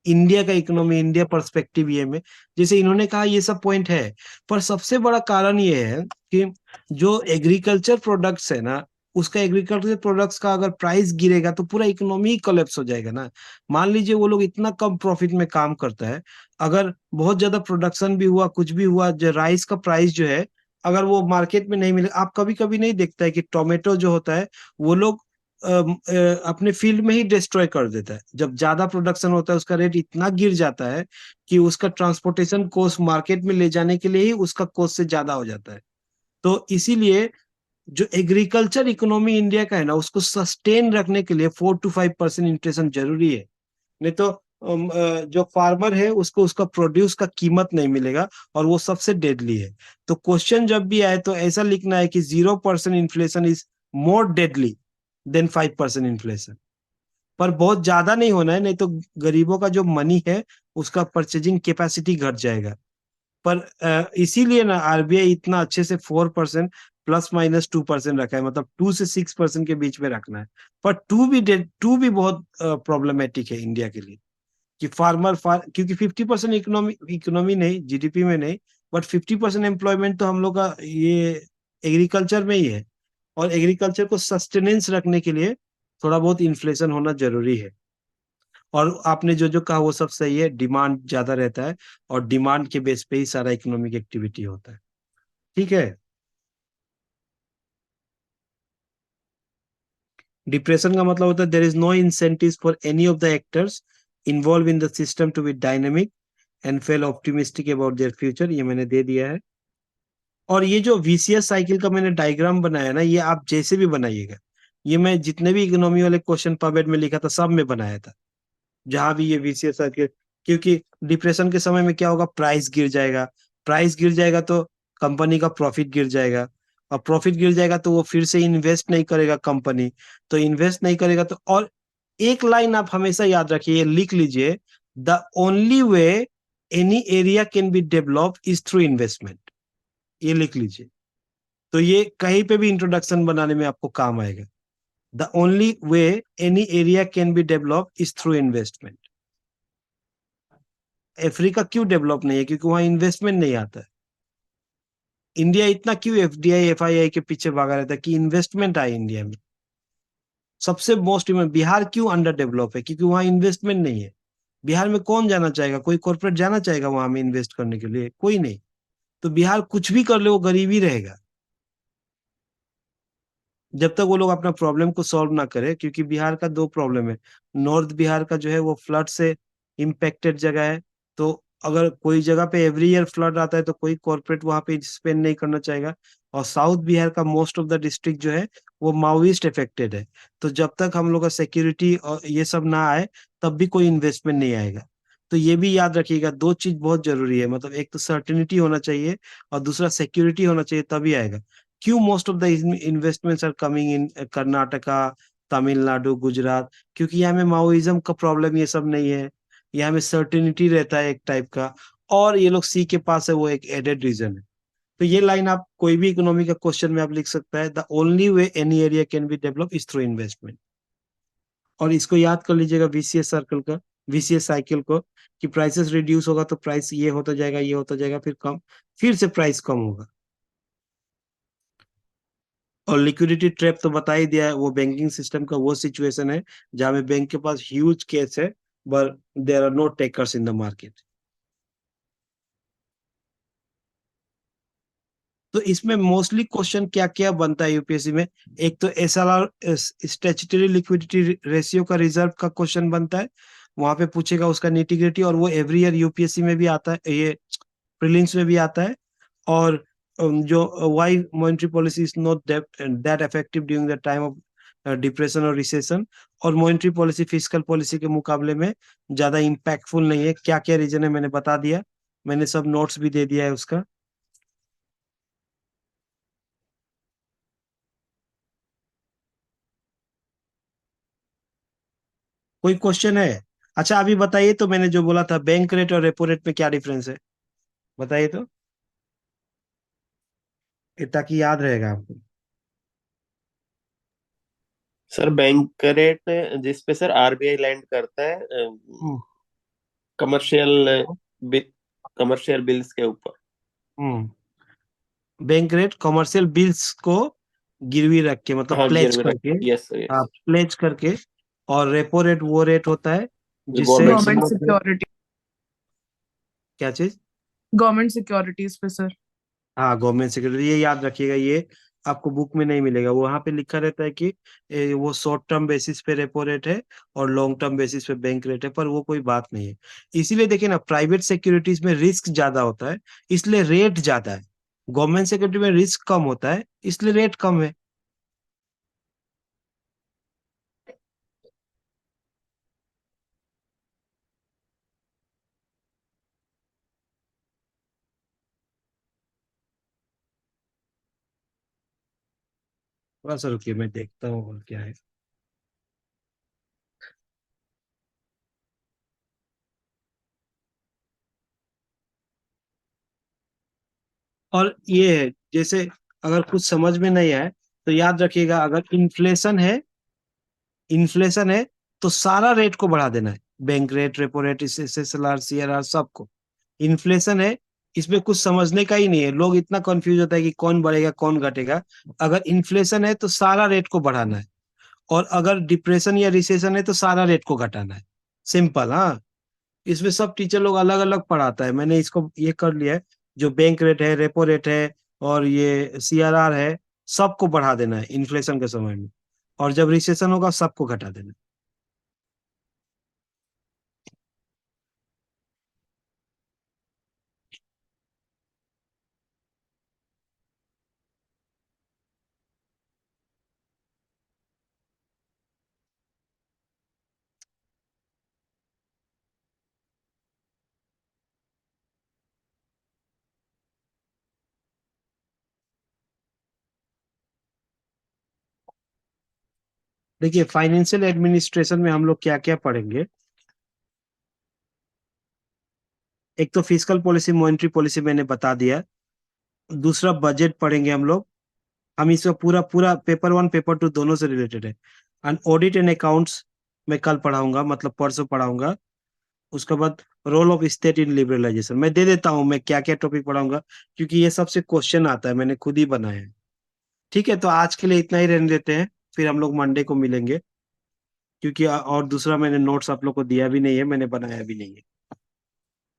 इंडिया का इकोनॉमी, इंडिया पर्सपेक्टिव ये में, जैसे इन्होंने कहा ये सब पॉइंट है, पर सबसे बड़ा कारण ये है कि जो एग्रीकल्चर प्रोडक्ट्स है ना, उसका एग्रीकल्चर प्रोडक्ट्स का अगर प्राइस गिरेगा तो पूरा इकोनॉमी ही कोलैप्स हो जाएगा ना। मान लीजिए वो लोग इतना कम प्रॉफिट में काम करता है, अगर बहुत ज्यादा प्रोडक्शन भी हुआ, कुछ भी हुआ, जो राइस का प्राइस जो है, अगर वो मार्केट में नहीं मिले, आप कभी कभी नहीं देखता है कि टोमेटो जो होता है, वो लोग अपने फील्ड में ही डिस्ट्रॉय कर देता है। जब ज्यादा प्रोडक्शन होता है उसका रेट इतना गिर जाता है कि उसका ट्रांसपोर्टेशन कॉस्ट मार्केट में ले जाने के लिए ही उसका कॉस्ट से ज्यादा हो जाता है। तो इसीलिए जो एग्रीकल्चर इकोनॉमी इंडिया का है ना, उसको सस्टेन रखने के लिए 4-5% इन्फ्लेशन जरूरी है। नहीं तो जो फार्मर है उसको उसका प्रोड्यूस का कीमत नहीं मिलेगा, और वो सबसे डेडली है। तो क्वेश्चन जब भी आए तो ऐसा लिखना है कि 0% inflation is more deadly than 5% inflation. पर बहुत ज्यादा नहीं होना है, नहीं तो गरीबों का जो मनी है उसका परचेजिंग कैपेसिटी घट जाएगा। पर इसीलिए ना आरबीआई इतना अच्छे से 4% ±2% रखा है, मतलब 2 से 6% के बीच में रखना है। पर टू भी बहुत प्रॉब्लमेटिक है इंडिया के लिए, कि क्योंकि 50% इकोनॉमी इकोनॉमी नहीं, जीडीपी में नहीं, बट 50% एम्प्लॉयमेंट तो हम लोग का ये एग्रीकल्चर में ही है। और एग्रीकल्चर को सस्टेनेंस रखने के लिए थोड़ा बहुत इन्फ्लेशन होना जरूरी है। और आपने जो जो कहा वो सब सही है, डिमांड ज्यादा रहता है, और डिमांड के बेस पे ही सारा इकोनॉमिक एक्टिविटी होता है। ठीक है। डिप्रेशन का मतलब होता है there is no incentive for any of the actors involve in the system to be dynamic and feel optimistic about their future, ये मैंने दे दिया है। और ये जो वीसीएस साइकिल का मैंने डायग्राम बनाया ना, ये आप जैसे भी बनाइएगा, ये मैं जितने भी इकोनॉमी वाले क्वेश्चन पॉपेट में लिखा था सब में बनाया था, जहां भी ये वीसीएस सर्किल। क्योंकि डिप्रेशन के समय में क्या होगा, प्राइस गिर जाएगा, प्राइस गिर जाएगा तो कंपनी का प्रॉफिट गिर जाएगा, और प्रॉफिट गिर जाएगा तो वो फिर से इन्वेस्ट नहीं करेगा कंपनी, तो इन्वेस्ट नहीं करेगा तो। और एक लाइन आप हमेशा याद रखिए, ये लिख लीजिए, the only way any area can be develop is through investment, ये लिख लीजिए। तो ये कहीं पे भी इंट्रोडक्शन बनाने में आपको काम आएगा। The only way any area can be develop is through investment. Africa क्यों डेवलप नहीं है? क्योंकि वहां इन्वेस्टमेंट नहीं आता है। इंडिया इतना क्यों एफडीआई एफआईआई के पीछे भागा रहता है कि इन्वेस्टमेंट आए इंडिया में? सबसे मोस्ट बिहार क्यों अंडर डेवलप है? क्योंकि वहां इन्वेस्टमेंट नहीं है। बिहार में कौन जाना चाहेगा? कोई कॉर्पोरेट जाना चाहेगा वहां में इन्वेस्ट करने के लिए? कोई नहीं। तो बिहार कुछ भी कर ले वो गरीब ही रहेगा, जब तक वो लोग अपना प्रॉब्लम को सॉल्व ना करे। क्योंकि बिहार का दो प्रॉब्लम है। नॉर्थ बिहार का जो है वो फ्लड से इम्पेक्टेड जगह है, तो अगर कोई जगह पे एवरी ईयर फ्लड आता है तो कोई कॉर्पोरेट वहां पे स्पेंड नहीं करना चाहेगा। और साउथ बिहार का मोस्ट ऑफ द डिस्ट्रिक्ट जो है वो माओइस्ट अफेक्टेड है। तो जब तक हम लोग का सिक्योरिटी और ये सब ना आए, तब भी कोई इन्वेस्टमेंट नहीं आएगा। तो ये भी याद रखिएगा, दो चीज बहुत जरूरी है, मतलब एक तो सर्टेनिटी होना चाहिए, और दूसरा सिक्योरिटी होना चाहिए, तभी आएगा। क्यों most of the investments are coming in Karnataka, Tamil Nadu, Gujarat? क्योंकि यहाँ में माओइज्म का प्रॉब्लम ये सब नहीं है, यहाँ में सर्टेनिटी रहता है एक टाइप का, और ये लोग सी के पास है, वो एक एडेड रीजन है। तो ये लाइन आप कोई भी इकोनॉमी का क्वेश्चन में आप लिख सकता है, the only way any area can be develop is through investment. और इसको याद कर लीजिएगा वीसीएस सर्कल का, वीसीएस साइकिल को, कि प्राइसेस रिड्यूस होगा तो प्राइस ये होता जाएगा, ये होता जाएगा, फिर कम, फिर से प्राइस कम होगा। और लिक्विडिटी ट्रैप तो बता ही दिया है, वो बैंकिंग सिस्टम का वो सिचुएशन है जहां में बैंक के पास ह्यूज कैश है, but there are no takers in the market. तो इसमें मोस्टली क्वेश्चन क्या क्या बनता है यूपीएससी में? एक तो एसएलआर, स्टैट्यूटरी लिक्विडिटी रेशियो का रिजर्व का क्वेश्चन बनता है, वहां पे पूछेगा उसका निटिग्रिटी, और वो एवरी ईयर यूपीएससी में भी आता है, ये प्रीलिम्स में भी आता है। और जो why monetary policy is not that effective during the time of depression और रिसेशन, और मॉनेटरी पॉलिसी फिस्कल पॉलिसी के मुकाबले में ज्यादा इम्पैक्टफुल नहीं है। क्या क्या रीजन है मैंने बता दिया, मैंने सब नोट्स भी दे दिया है उसका। कोई क्वेश्चन है? अच्छा अभी बताइए तो, मैंने जो बोला था बैंक रेट और रेपो रेट में क्या डिफरेंस है, बताइए तो, ये ताकि याद रहेगा आपको। सर बैंक रेट जिस पे सर आरबीआई लैंड करता है हम्म। कमर्शियल कमर्शियल बिल्स के ऊपर। हम्म। बैंक रेट कमर्शियल बिल्स को गिरवी रख के, मतलब हाँ, प्लेज गिरवी रख, करके। यस सर, हाँ, यस। प्लेज करके। और रेपो रेट वो रेट होता है जिससे गवर्नमेंट हम से। गवर्नमेंट लोग, सिक्योरिटी, क्या चीज? गवर्नमेंट सिक्योरिटीज पे सर। हाँ, गवर्नमेंट सिक्योरिटी, ये याद रखिएगा, ये आपको बुक में नहीं मिलेगा। वहां पे लिखा रहता है कि वो शॉर्ट टर्म बेसिस पे रेपो रेट है और लॉन्ग टर्म बेसिस पे बैंक रेट है, पर वो कोई बात नहीं है। इसीलिए देखिए ना, प्राइवेट सिक्योरिटीज में रिस्क ज्यादा होता है, इसलिए रेट ज्यादा है। गवर्नमेंट सिक्योरिटी में रिस्क कम होता है, इसलिए रेट कम है। थोड़ा सा रुकिए, मैं देखता हूँ और क्या है। और ये है, जैसे अगर कुछ समझ में नहीं आए तो याद रखिएगा, अगर इन्फ्लेशन है तो सारा रेट को बढ़ा देना है, bank rate, repo rate, SSLR, CRR, सबको। इन्फ्लेशन है, इसमें कुछ समझने का ही नहीं है, लोग इतना कंफ्यूज होता है कि कौन बढ़ेगा कौन घटेगा। अगर इन्फ्लेशन है तो सारा रेट को बढ़ाना है, और अगर डिप्रेशन या रिसेशन है तो सारा रेट को घटाना है। सिंपल, हाँ। इसमें सब टीचर लोग अलग अलग पढ़ाता है, मैंने इसको ये कर लिया है। जो बैंक रेट है, रेपो रेट है, और ये सीआरआर है, सबको बढ़ा देना है इन्फ्लेशन के समय में, और जब रिसेशन होगा सबको घटा देना है। देखिए, फाइनेंशियल एडमिनिस्ट्रेशन में हम लोग क्या क्या पढ़ेंगे। एक तो फिस्कल पॉलिसी, मॉनेटरी पॉलिसी मैंने बता दिया। दूसरा बजट पढ़ेंगे हम लोग। हम इसका पूरा पूरा पेपर वन पेपर टू दोनों से रिलेटेड है। एंड ऑडिट एंड अकाउंट्स मैं कल पढ़ाऊंगा, मतलब परसों पढ़ाऊंगा। उसके बाद role of state in liberalisation मैं दे देता हूँ, मैं क्या क्या टॉपिक पढ़ाऊंगा, क्योंकि ये सबसे क्वेश्चन आता है, मैंने खुद ही बनाया है। ठीक है, तो आज के लिए इतना ही रहने देते हैं, फिर हम लोग मंडे को मिलेंगे। क्योंकि और दूसरा मैंने नोट्स आप लोग को दिया भी नहीं है, मैंने बनाया भी नहीं है।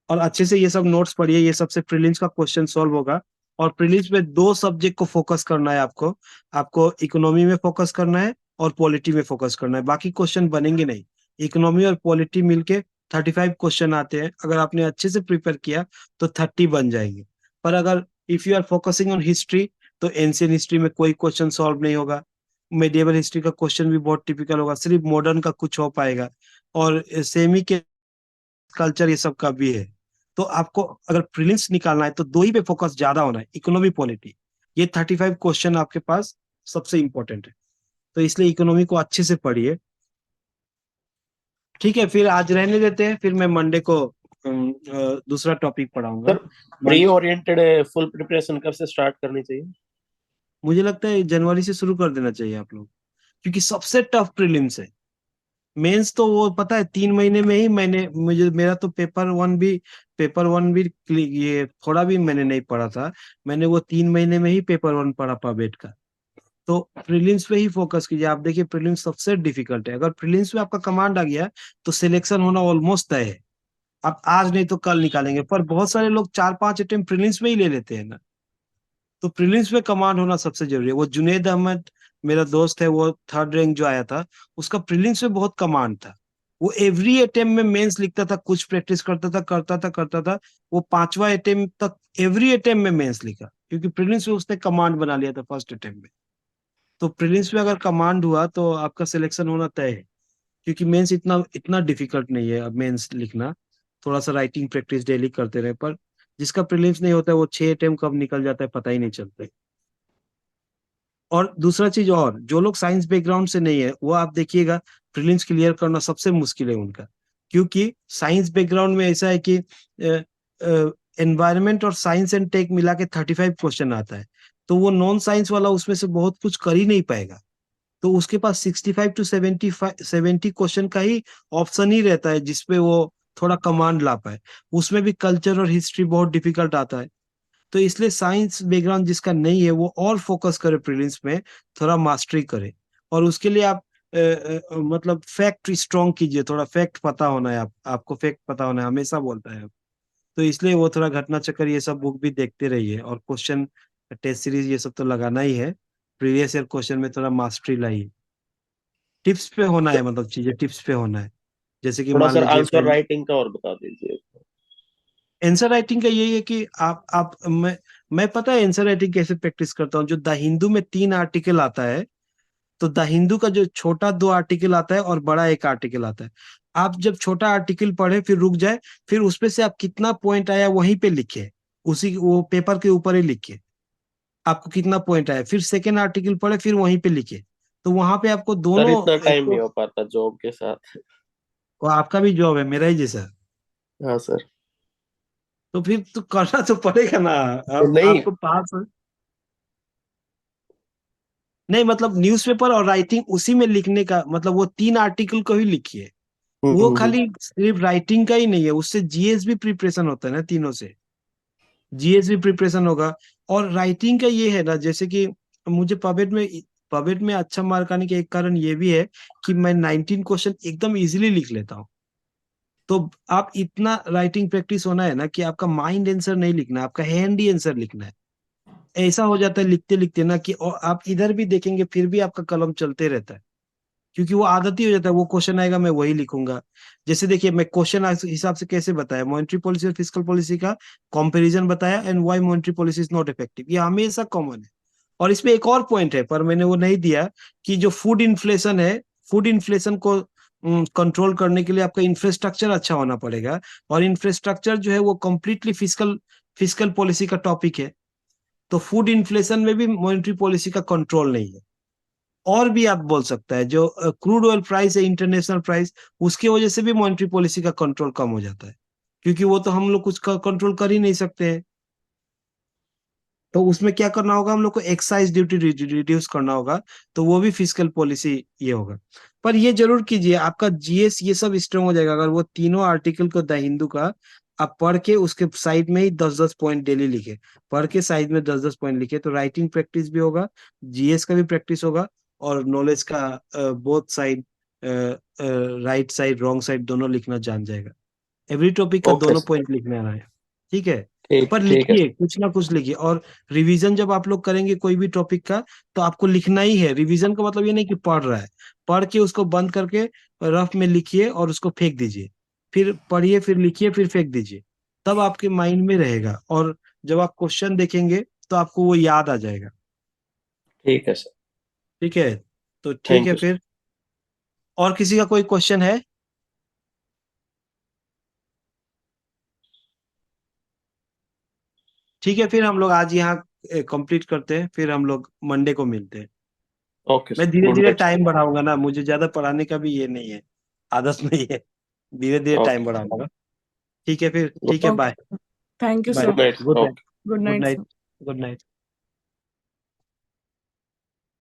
और अच्छे से ये सब नोट्स पढ़िए, ये सबसे प्रीलिम्स का क्वेश्चन सॉल्व होगा। और प्रीलिम्स में दो सब्जेक्ट को फोकस करना है आपको। आपको इकोनॉमी में फोकस करना है और पॉलिटी में फोकस करना है, बाकी क्वेश्चन बनेंगे नहीं। इकोनॉमी और पॉलिटी मिलके 35 क्वेश्चन आते हैं, अगर आपने अच्छे से प्रिपेयर किया तो 30 बन जाएंगे। पर अगर if you are focusing on history, तो एंशियंट हिस्ट्री में कोई क्वेश्चन सॉल्व नहीं होगा। मेडिएवल हिस्ट्री का क्वेश्चन भी बहुत टिपिकल होगा, सिर्फ मॉडर्न का कुछ हो पाएगा। और सेमी के कल्चर ये सब का भी है। तो आपको अगर प्रीलिम्स निकालना है तो दो ही पे फोकस ज्यादा होना है, इकोनॉमी पॉलिटी। ये 35 क्वेश्चन आपके पास सबसे इंपॉर्टेंट है, तो इसलिए इकोनॉमी को अच्छे से पढ़िए। ठीक है, फिर आज रहने देते हैं, फिर मैं मंडे को दूसरा टॉपिक पढ़ाऊंगा। Sir pre oriented full preparation कब से स्टार्ट करनी चाहिए? मुझे लगता है जनवरी से शुरू कर देना चाहिए आप लोग, क्योंकि सबसे टफ प्रीलिम्स है। मेंस तो वो पता है 3 महीने में ही, मुझे मेरा तो पेपर वन भी ये थोड़ा भी मैंने नहीं पढ़ा था। मैंने वो 3 महीने में ही पेपर वन पढ़ा पवेट का। तो प्रीलिम्स पे ही फोकस कीजिए। आप देखिए, प्रीलिम्स सबसे डिफिकल्ट है, अगर प्रीलिम्स में आपका कमांड आ गया तो सिलेक्शन होना ऑलमोस्ट तय है। आप आज नहीं तो कल निकालेंगे, पर बहुत सारे लोग 4-5 अटेम्प्ट प्रीलिम्स में ही ले लेते हैं ना। तो प्रीलिम्स में कमांड होना सबसे जरूरी है। वो जुनेद अहमद मेरा दोस्त है, वो थर्ड रैंक जो आया था, उसका प्रीलिम्स में बहुत कमांड था। वो एवरी अटेम्प्ट में मेंस लिखता था, कुछ प्रैक्टिस करता था, वो 5वां अटेम्प्ट तक एवरी अटेम्प्ट में मेंस लिखा, क्योंकि प्रीलिम्स में उसने कमांड बना लिया था फर्स्ट अटेम्प्ट में। तो प्रीलिम्स में अगर कमांड हुआ तो आपका सिलेक्शन होना तय है, क्योंकि मेंस इतना इतना डिफिकल्ट नहीं है अब मेंस लिखना। थोड़ा सा राइटिंग प्रैक्टिस डेली करते रहे, पर जिसका प्रीलिम्स नहीं होता है वो 6 अटेम्प्ट कब निकल जाता है पता ही नहीं चलता है। और दूसरा चीज, और जो लोग साइंस बैकग्राउंड से नहीं है वो आप देखिएगा प्रीलिम्स क्लियर करना सबसे मुश्किल है उनका, क्योंकि साइंस बैकग्राउंड में ऐसा है कि एनवायरनमेंट और साइंस एंड टेक मिला के 35 क्वेश्चन आता है, तो वो नॉन साइंस वाला उसमें से बहुत कुछ कर ही नहीं पाएगा। तो उसके पास 65 टू 70 क्वेश्चन का ही ऑप्शन ही रहता है जिसपे वो थोड़ा कमांड ला पाए। उसमें भी कल्चर और हिस्ट्री बहुत डिफिकल्ट आता है। तो इसलिए साइंस बैकग्राउंड जिसका नहीं है वो और फोकस करे प्रीलिम्स में, थोड़ा मास्टरी करे। और उसके लिए आप मतलब फैक्ट स्ट्रॉन्ग कीजिए, थोड़ा फैक्ट पता होना है, आपको फैक्ट पता होना है, हमेशा बोलता है। तो इसलिए वो थोड़ा घटना चक्कर ये सब बुक भी देखते रहिए, और क्वेश्चन टेस्ट सीरीज ये सब तो लगाना ही है। प्रीवियस ईयर क्वेश्चन में थोड़ा मास्टरी लाइए, टिप्स पे होना है, मतलब चीजें टिप्स पे होना है। जैसे कि थोड़ा मान सर लीजिए आंसर राइटिंग का और बता दीजिए। आंसर राइटिंग का यही है कि आप मैं पता है आंसर राइटिंग कैसे प्रैक्टिस करता हूँ। जो द हिंदू में 3 आर्टिकल आता है, तो द हिंदू का जो छोटा 2 आर्टिकल आता है और बड़ा 1 आर्टिकल आता है, आप जब छोटा आर्टिकल पढ़े फिर रुक जाए, फिर उसपे से आप कितना पॉइंट आया वहीं पे लिखे, उसी वो पेपर के ऊपर ही लिखे आपको कितना पॉइंट आया, फिर सेकेंड आर्टिकल पढ़े फिर वहीं पे लिखे। तो वहां पे आपको सर दोनों इतना एक टाइम नहीं तो, हो पाता जॉब के साथ। वो आपका भी जॉब है मेरा ही जैसा, हाँ सर। तो फिर तो करना तो पड़ेगा ना। अब नहीं। आपको पास, नहीं मतलब न्यूज़पेपर और राइटिंग उसी में लिखने का मतलब वो 3 आर्टिकल को ही लिखिए। वो हम्म। खाली सिर्फ राइटिंग का ही नहीं है, उससे जीएस भी प्रिपरेशन होता है ना, तीनों से जीएस भी प्रिपरेशन होगा। और राइटिंग का ये है ना, जैसे कि मुझे पबेट में अच्छा मार्क आने के एक कारण ये भी है कि मैं 19 क्वेश्चन एकदम इजीली लिख लेता हूँ। तो आप इतना राइटिंग प्रैक्टिस होना है ना कि आपका माइंड आंसर नहीं लिखना है, आपका हैंड ही आंसर लिखना है। ऐसा हो जाता है लिखते लिखते ना कि और आप इधर भी देखेंगे फिर भी आपका कलम चलते रहता है, क्योंकि वो आदत ही हो जाता है। वो क्वेश्चन आएगा मैं वही लिखूंगा। जैसे देखिए मैं क्वेश्चन हिसाब से कैसे बताया, मॉनेटरी पॉलिसी और फिस्कल पॉलिसी का कंपैरिजन बताया, and why monetary policy is not effective, ये हमेशा कॉमन है। और इसमें एक और पॉइंट है पर मैंने वो नहीं दिया, कि जो फूड इन्फ्लेशन है, फूड इन्फ्लेशन को कंट्रोल करने के लिए आपका इंफ्रास्ट्रक्चर अच्छा होना पड़ेगा। और इंफ्रास्ट्रक्चर जो है वो कंप्लीटली फिस्कल फिस्कल पॉलिसी का टॉपिक है। तो फूड इन्फ्लेशन में भी मॉनेटरी पॉलिसी का कंट्रोल नहीं है। और भी आप बोल सकता है जो क्रूड ऑयल प्राइस है, इंटरनेशनल प्राइस, उसकी वजह से भी मॉनेटरी पॉलिसी का कंट्रोल कम हो जाता है, क्योंकि वो तो हम लोग कुछ कंट्रोल कर ही नहीं सकते हैं। तो उसमें क्या करना होगा, हम लोग को एक्साइज ड्यूटी रिड्यूस करना होगा, तो वो भी फिस्कल पॉलिसी ये होगा। पर ये जरूर कीजिए आपका जीएस ये सब स्ट्रांग हो जाएगा अगर वो तीनों आर्टिकल को द हिंदू का आप पढ़ के उसके साइड में ही 10-10 पॉइंट डेली लिखे, पढ़ के साइड में 10-10 पॉइंट लिखे, तो राइटिंग प्रैक्टिस भी होगा, जीएस का भी प्रैक्टिस होगा, और नॉलेज का both side, right side wrong side दोनों लिखना जान जाएगा। एवरी टॉपिक का ओके दोनों सर। पॉइंट लिखने आना है, ठीक है। ठीक पर ठीक है लिखिए, कुछ ना कुछ लिखिए। और रिवीजन जब आप लोग करेंगे कोई भी टॉपिक का, तो आपको लिखना ही है। रिवीजन का मतलब ये नहीं कि पढ़ रहा है, पढ़ के उसको बंद करके रफ में लिखिए और उसको फेंक दीजिए, फिर पढ़िए फिर लिखिए फिर फेंक दीजिए, तब आपके माइंड में रहेगा। और जब आप क्वेश्चन देखेंगे तो आपको वो याद आ जाएगा। ठीक है सर। ठीक है, तो ठीक थैंक है यू सर। फिर। और किसी का कोई क्वेश्चन है? ठीक है, फिर हम लोग आज यहाँ कंप्लीट करते हैं, फिर हम लोग मंडे को मिलते हैं। ओके मैं सर, धीरे गुड धीरे नाइट। टाइम बढ़ाऊंगा ना, मुझे ज्यादा पढ़ाने का भी ये नहीं है, आदत नहीं है। धीरे धीरे टाइम ओके। बढ़ाऊंगा। ठीक है फिर, ठीक है, Okay. Bye. Thank you, bye, sir. Good night. Good night. Okay. Good good night, night. sir. Good night.